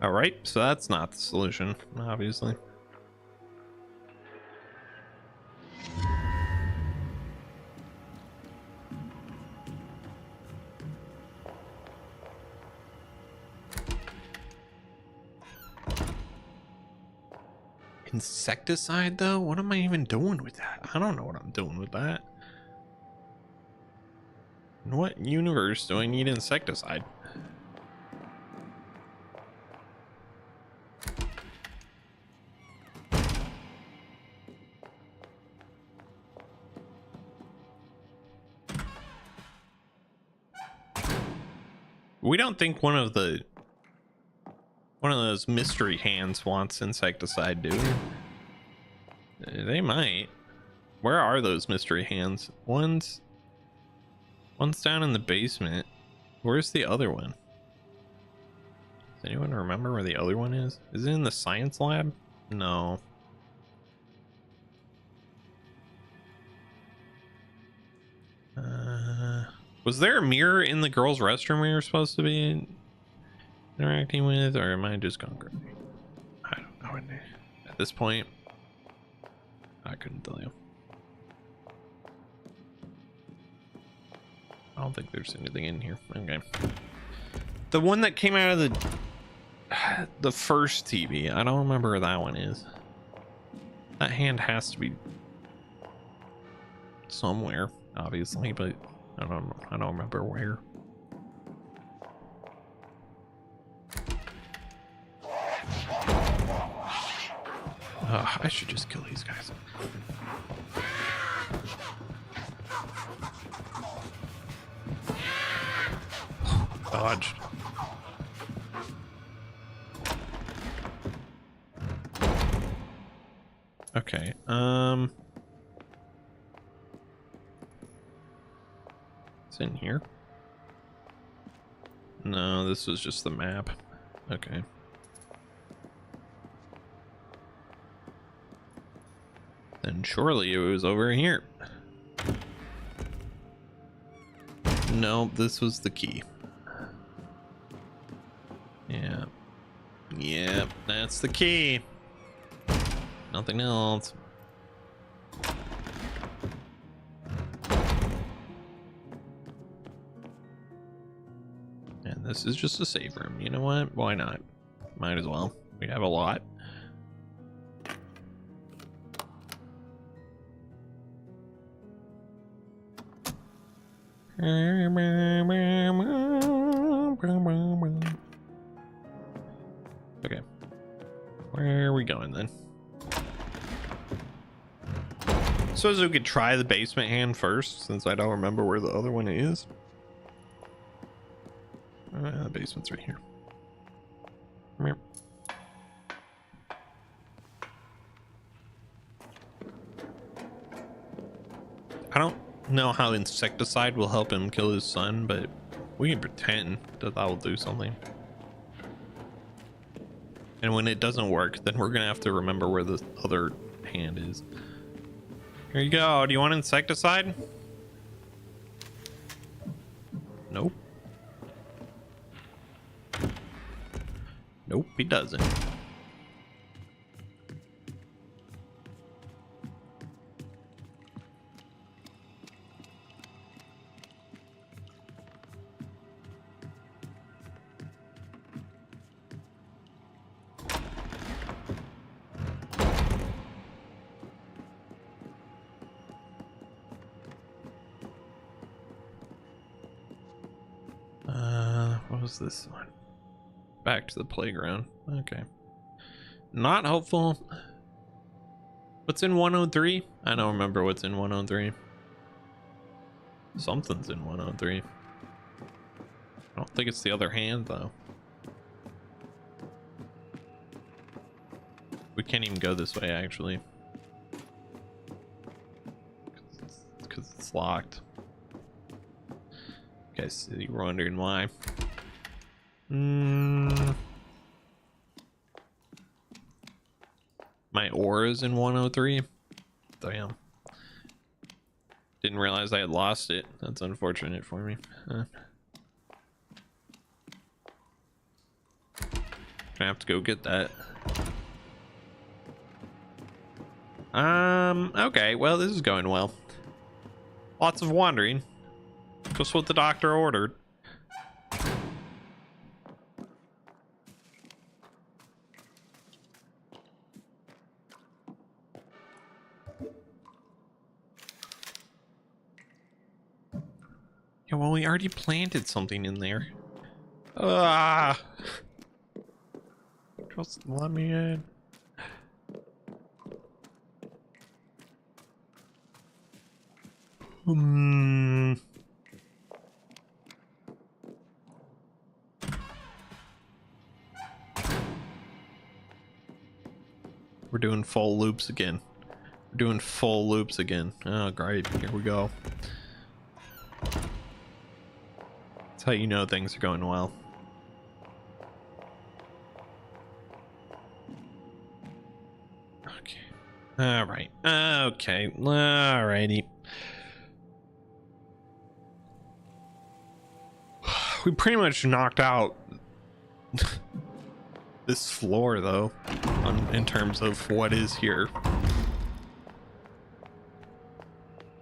All right, so that's not the solution, obviously. Insecticide, though? What am I even doing with that? I don't know what I'm doing with that. In what universe do I need insecticide? We don't think one of those mystery hands wants insecticide, do we? They might. Where are those mystery hands? One's down in the basement. Where's the other one? Does anyone remember where the other one is? Is it in the science lab? No. Was there a mirror in the girls' restroom we were supposed to be interacting with, or am I just going crazy? I don't know. At this point, I couldn't tell you. I don't think there's anything in here. Okay. The one that came out of the first TV, I don't remember where that one is. That hand has to be somewhere, obviously, but I don't remember where. I should just kill these guys. Dodged. Okay, it's in here. No, this was just the map. Okay. Then surely it was over here. No, this was the key. Yeah. Yep, that's the key. Nothing else. And this is just a save room. You know what? Why not? Might as well. We have a lot. Okay. Where are we going then? Suppose we could try the basement hand first, since I don't remember where the other one is. The basement's right here. Come here. I don't know how insecticide will help him kill his son, but we can pretend that will do something. And when it doesn't work, then we're gonna have to remember where the other hand is. Here you go. Do you want insecticide? Nope. Nope, he doesn't. What was this one? Back to the playground. Okay. Not helpful. What's in 103? I don't remember what's in 103. Something's in 103. I don't think it's the other hand, though. We can't even go this way, actually. locked. Guess you're wondering why. My aura's in 103. Damn. Didn't realize I had lost it. That's unfortunate for me. Gonna have to go get that. Okay, well, this is going well. Lots of wandering. Just what the doctor ordered. Yeah, well, we already planted something in there. Ah! Just let me in. We're doing full loops again. We're doing full loops again. Oh, great. Here we go. That's how you know things are going well. Okay. All right. Okay. All righty. We pretty much knocked out this floor, though, in terms of what is here.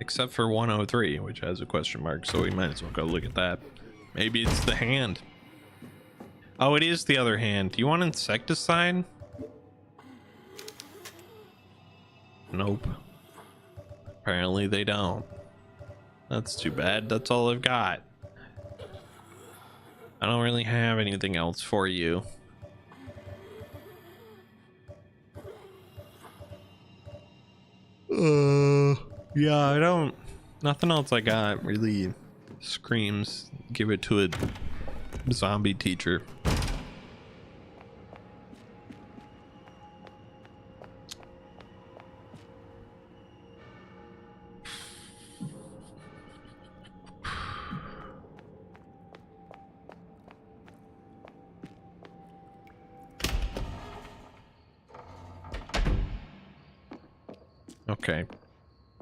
Except for 103, which has a question mark, so we might as well go look at that. Maybe it's the hand. Oh, it is the other hand. Do you want insecticide? Nope. Apparently they don't. That's too bad. That's all I've got. I don't really have anything else for you. Yeah, I don't. Nothing else I got really screams give it to a zombie teacher. Okay.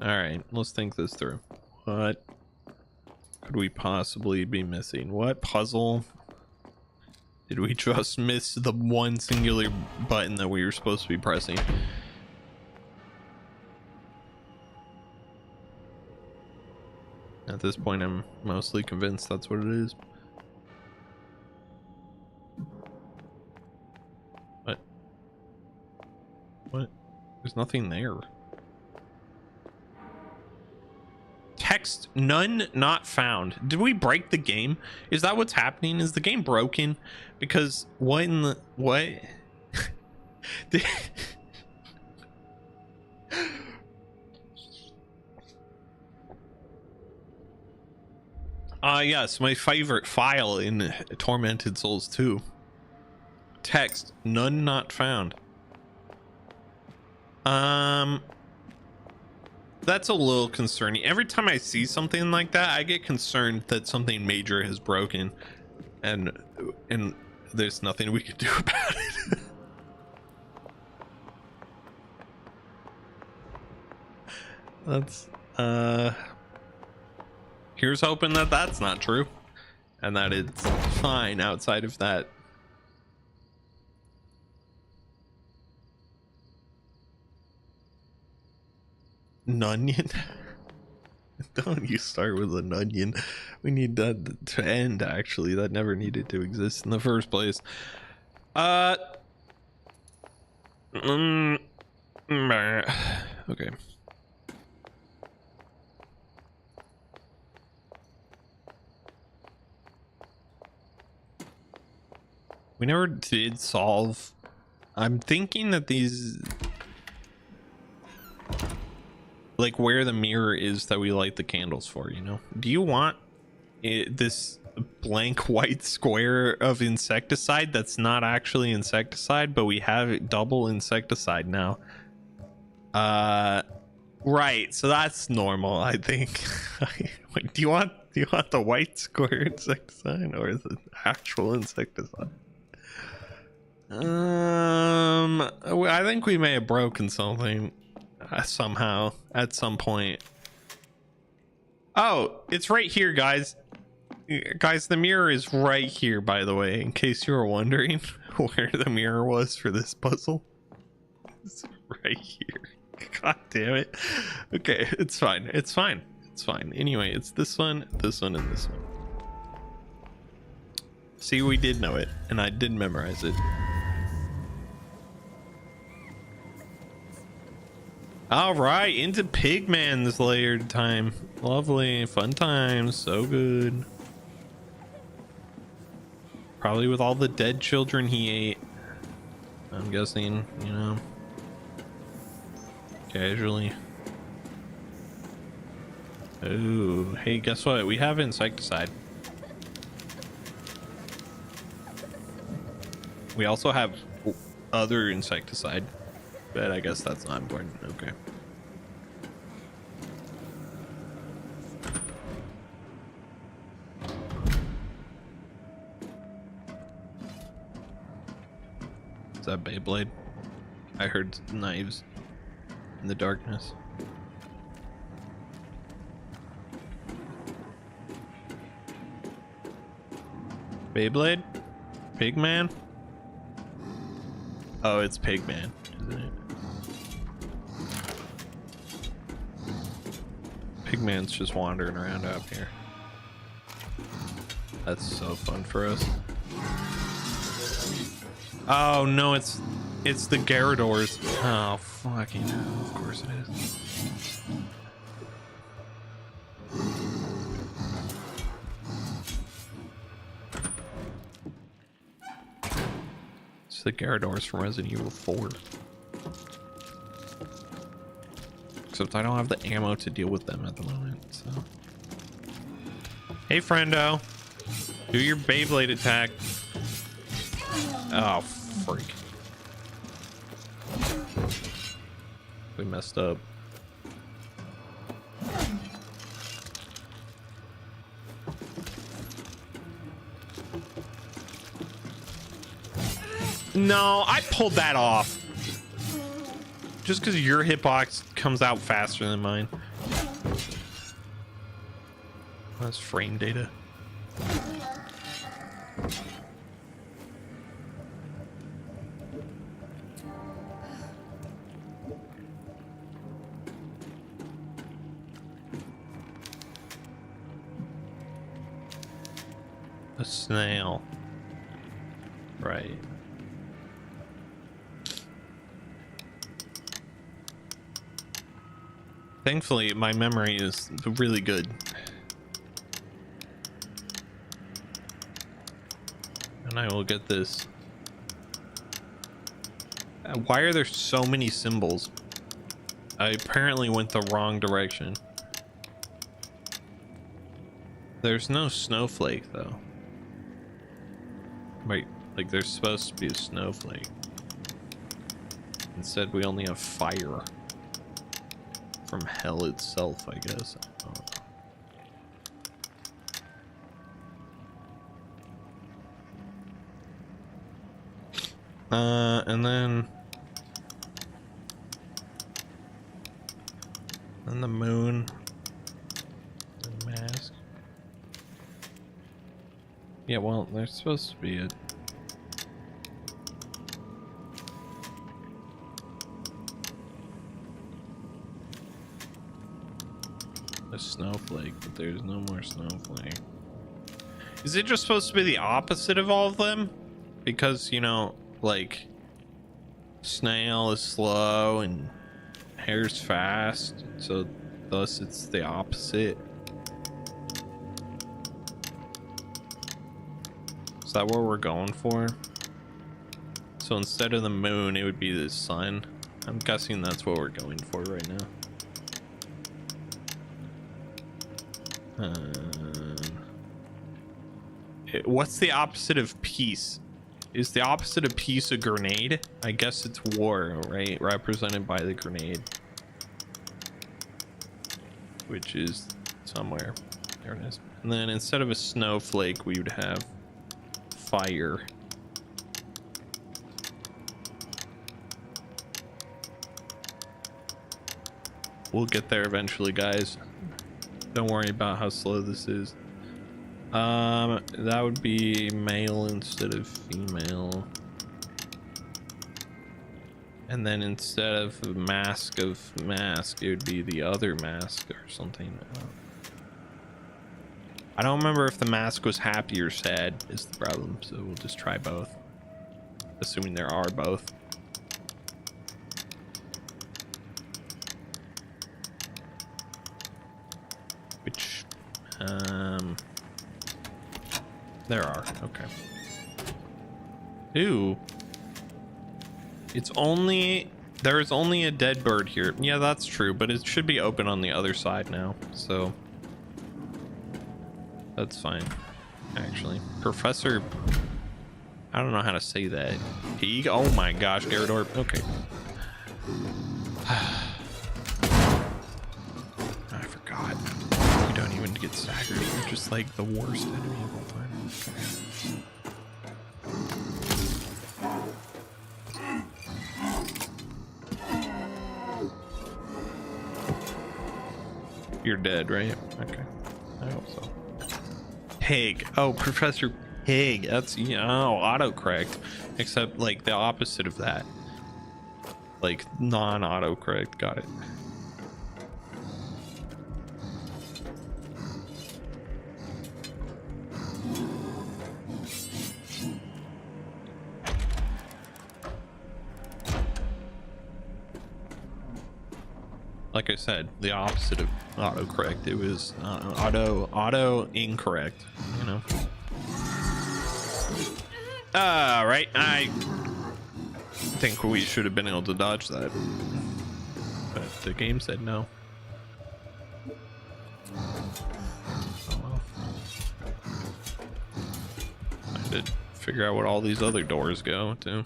All right, let's think this through. What could we possibly be missing? What puzzle did we just miss the one singular button that we were supposed to be pressing? At this point, I'm mostly convinced that's what it is. What? What? There's nothing there. Text none not found. Did we break the game? Is that what's happening? Is the game broken? Because what in the what? Yes, my favorite file in Tormented Souls 2. Text none not found. That's a little concerning. Every time I see something like that, I get concerned that something major has broken, and there's nothing we can do about it. That's here's hoping that that's not true, and that it's fine outside of that. Nunion. Don't you start with an onion. We need that to end. Actually, that never needed to exist in the first place. Okay. We never did solve. I'm thinking that these, like, where the mirror is that we light the candles for, you know? Do you want this blank white square of insecticide that's not actually insecticide, but we have double insecticide now? Right, so that's normal, I think. Wait, do you want the white square insecticide or the actual insecticide? I think we may have broken something somehow at some point. Oh, it's right here, guys. Guys, the mirror is right here, by the way, in case you were wondering where the mirror was for this puzzle. It's right here. God damn it. Okay, it's fine. It's fine. It's fine. Anyway, it's this one, and this one. See, we did know it, and I did memorize it. All right, into Pigman's layered time. Lovely, fun times, so good. Probably with all the dead children he ate. I'm guessing, you know, casually. Oh, hey, guess what? We have insecticide. We also have other insecticide, but I guess that's not important. Okay. Is that Beyblade? I heard knives in the darkness. Beyblade? Pigman? Oh, it's Pigman, isn't it? Pigman's just wandering around out here. That's so fun for us. Oh no, it's the Garradors. Oh fucking hell, of course it is. It's the Garradors from Resident Evil 4. Except I don't have the ammo to deal with them at the moment, so. Hey friendo. Do your Beyblade attack. Oh, freak. We messed up. No, I pulled that off. Just because your hitbox comes out faster than mine. That's frame data. A snail. Right. Thankfully, my memory is really good. And I will get this. Why are there so many symbols? I apparently went the wrong direction. There's no snowflake, though. Right, like there's supposed to be a snowflake. Instead, we only have fire. From hell itself, I guess. And then the moon, the mask. Yeah, well, there's supposed to be a snowflake, but there's no more snowflake. Is it just supposed to be the opposite of all of them? Because, you know, like snail is slow and hare's fast, so thus it's the opposite. Is that what we're going for? So instead of the moon, it would be the sun. I'm guessing that's what we're going for right now. What's the opposite of peace? Is the opposite of peace a grenade? I guess it's war, right? Represented by the grenade. which is somewhere. There it is. And then instead of a snowflake, we would have fire. We'll get there eventually, guys. Don't worry about how slow this is. That would be male instead of female. And then instead of the mask of mask, it would be the other mask or something. I don't remember if the mask was happy or sad is the problem, so we'll just try both. Assuming there are both. Which, there are, okay. Ooh. It's only, there is only a dead bird here. Yeah, that's true, but it should be open on the other side now, so. That's fine, actually. Professor, I don't know how to say that. He, oh my gosh, Gyarados, okay. I forgot. You don't even get staggered. You're just like the worst enemy of all time. You're dead, right? Okay. I hope so. Pig. Oh, Professor Pig. That's, you know, autocorrect. Except like the opposite of that. Like non-autocorrect. Got it. Like I said, the opposite of autocorrect. It was auto incorrect, you know. Right. I think we should have been able to dodge that, but the game said no. Oh well. I did figure out what all these other doors go to.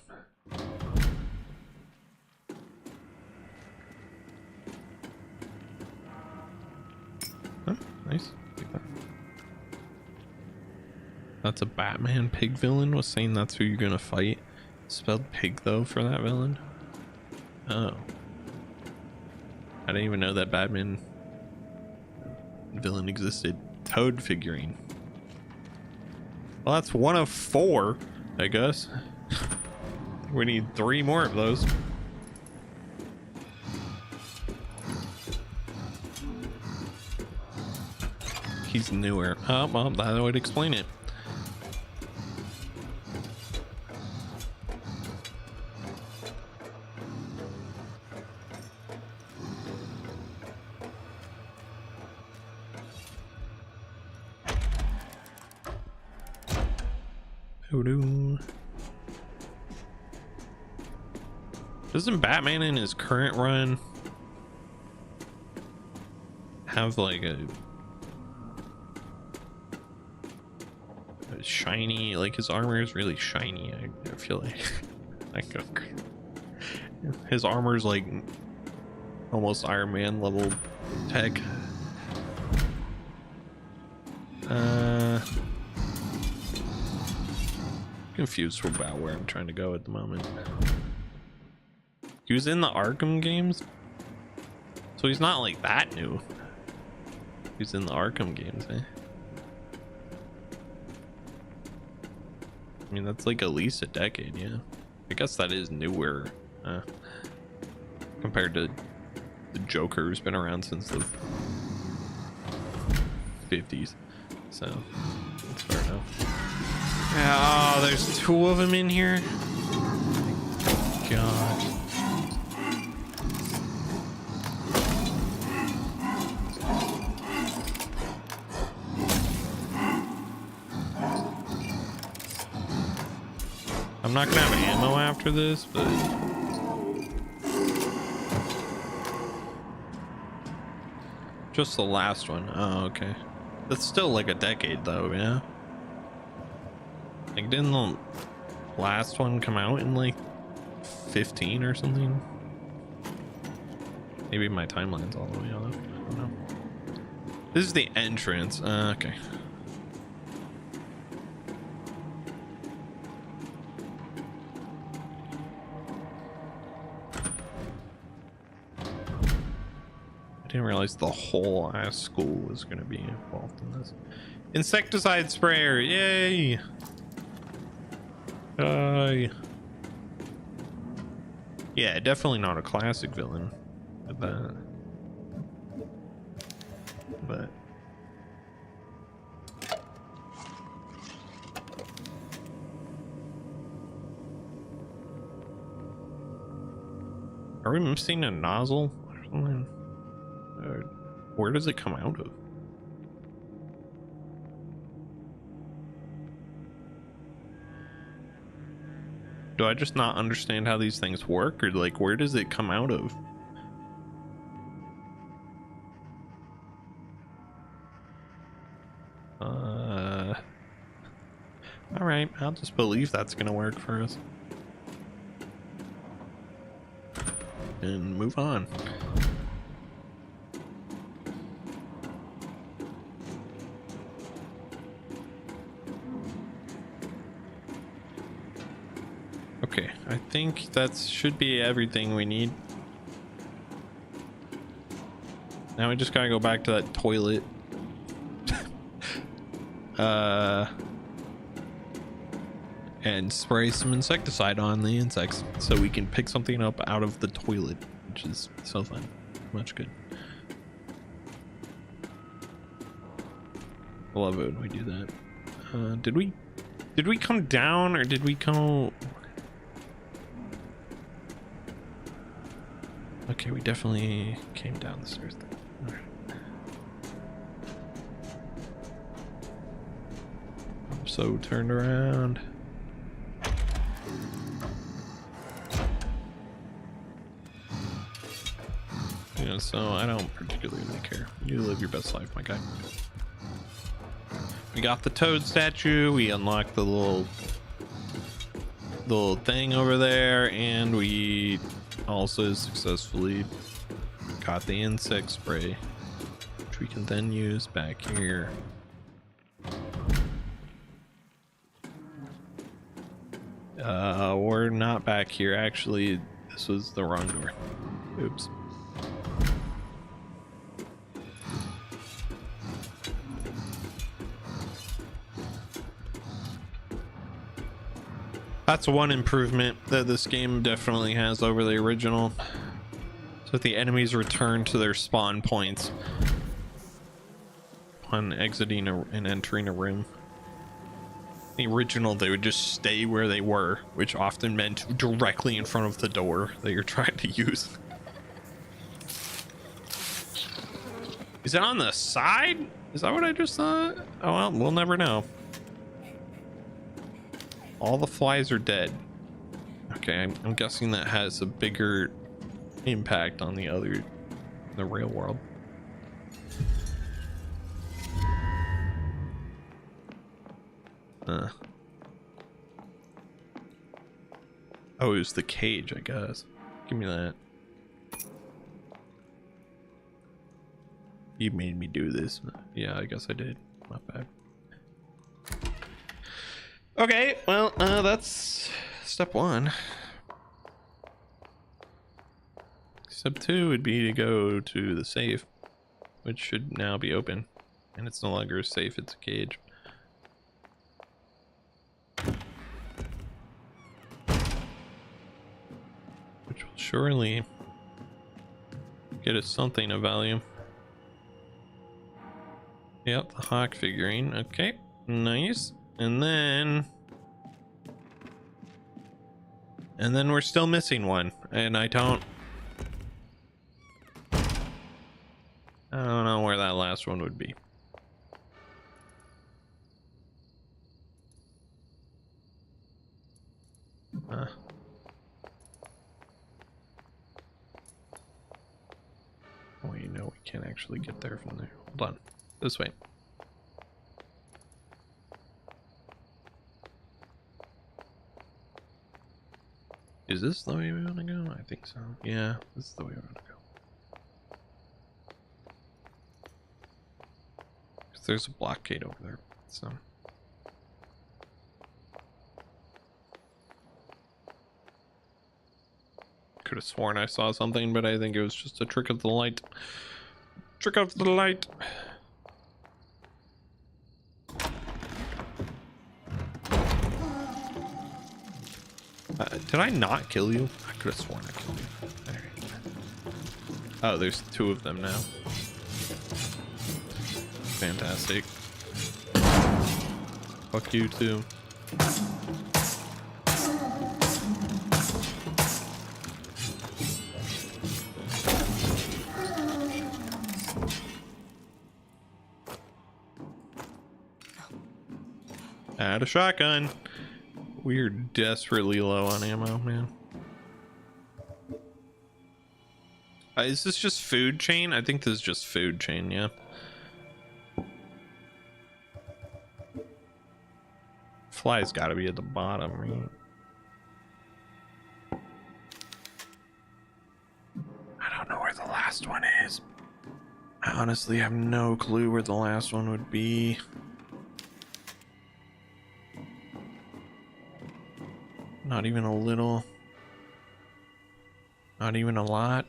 Nice. That's a Batman pig villain. Was saying that's who you're gonna fight. Spelled pig though for that villain. Oh, I didn't even know that Batman villain existed. Toad figurine. Well, that's one of 4, I guess. We need 3 more of those. He's newer. Oh, well, that would explain it. Doesn't Batman in his current run have like a shiny, like his armor is really shiny? I feel like his armor is like almost Iron Man level tech. Confused about where I'm trying to go at the moment. He was in the Arkham games, so he's not like that new. He's in the Arkham games, eh? I mean, that's like at least a decade, yeah. I guess that is newer, compared to the Joker, who's been around since the 50s. So, that's fair enough. Oh, there's 2 of them in here. Oh my God. I'm not gonna have ammo after this, but just the last one. Oh, okay. That's still like a decade though, yeah? Like, didn't the last one come out in like 15 or something? Maybe my timeline's all the way off. I don't know. This is the entrance. Okay. I didn't realize the whole ass school was going to be involved in this. Insecticide sprayer, yay! Yeah, definitely not a classic villain with that. But are we missing a nozzle or something? Where does it come out of? Do I just not understand how these things work, or like where does it come out of? All right, I'll just believe that's gonna work for us and move on. Okay, I think that should be everything we need. Now we just gotta go back to that toilet. And spray some insecticide on the insects so we can pick something up out of the toilet, which is so fun. Much good. I love it when we do that. Did we come down, or did we come? Okay, we definitely came down the stairs then. All right. I'm so turned around. Yeah, so I don't particularly care. You live your best life, my guy. We got the toad statue. We unlocked the little thing over there, and we also successfully got the insect spray, which we can then use back here. We're not back here. Actually, this was the wrong door. Oops. That's one improvement that this game definitely has over the original. So the enemies return to their spawn points upon exiting and entering a room. The original, they would just stay where they were, which often meant directly in front of the door that you're trying to use. Is it on the side? Is that what I just thought? Oh well, we'll never know. All the flies are dead. Okay, I'm guessing that has a bigger impact on the real world. Oh, it was the cage, I guess. Give me that. You made me do this. Yeah, I guess I did. Not bad. Okay, well, that's step one. Step two would be to go to the safe, which should now be open. And it's no longer a safe, it's a cage. Which will surely get us something of value. Yep, the Hawk figurine. Okay, nice. And then we're still missing one, and I don't know where that last one would be. Oh, you know, we can't actually get there from there. Hold on, this way. Is this the way we want to go? I think so. Yeah, this is the way we want to go. there's a blockade over there, so. Could have sworn I saw something, but I think it was just a trick of the light. Trick of the light. Did I not kill you? I could have sworn I killed you. Alright. Oh, there's 2 of them now. Fantastic. Fuck you too. Add a shotgun. We're desperately low on ammo, man. Is this just food chain? I think this is just food chain, yeah. Fly's gotta be at the bottom, right? I don't know where the last one is. I honestly have no clue where the last one would be. Not even a little. Not even a lot.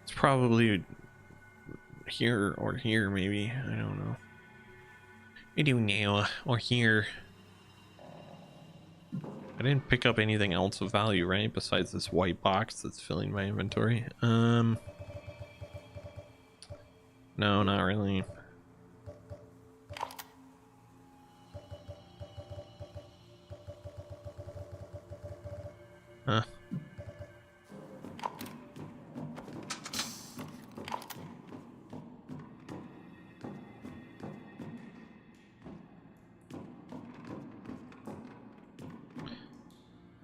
It's probably here or here, maybe. I don't know. I don't know. Or here. I didn't pick up anything else of value, right? Besides this white box that's filling my inventory. No, not really. Huh.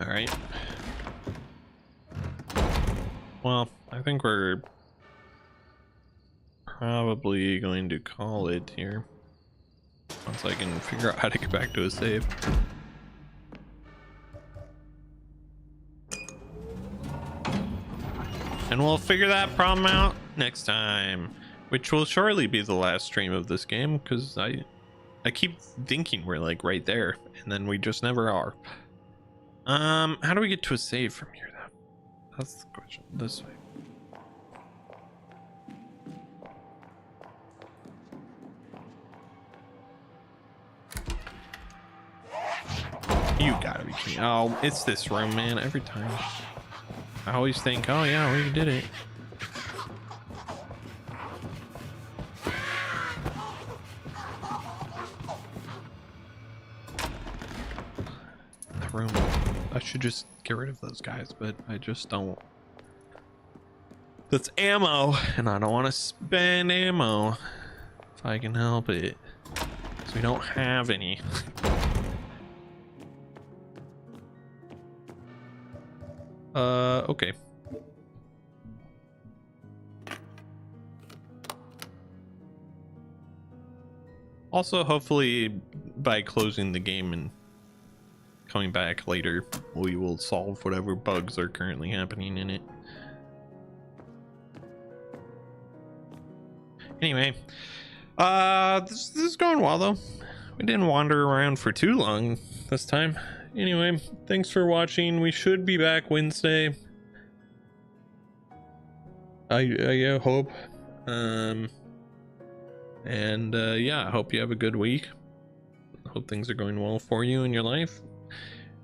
All right. Well, I think we're probably going to call it here once I can figure out how to get back to a save. And we'll figure that problem out next time, which will surely be the last stream of this game, because I keep thinking we're like right there and then we just never are. How do we get to a save from here though? That's the question. This way. You gotta be kidding. Oh, it's this room, man. Every time. I always think, oh yeah, we did it. The room. I should just get rid of those guys, but I just don't. That's ammo, and I don't want to spend ammo if I can help it. So we don't have any. Okay. Also, hopefully by closing the game and coming back later, we will solve whatever bugs are currently happening in it. Anyway, this is going well though. We didn't wander around for too long this time. Anyway, thanks for watching. We should be back Wednesday. I hope. Yeah, I hope you have a good week. Hope things are going well for you in your life.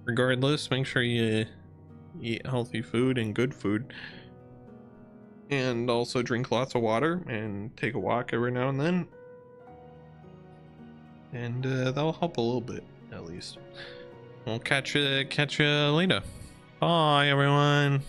Regardless, make sure you eat healthy food and good food. And also drink lots of water and take a walk every now and then. And that'll help a little bit, at least. We'll catch you later. Bye, everyone.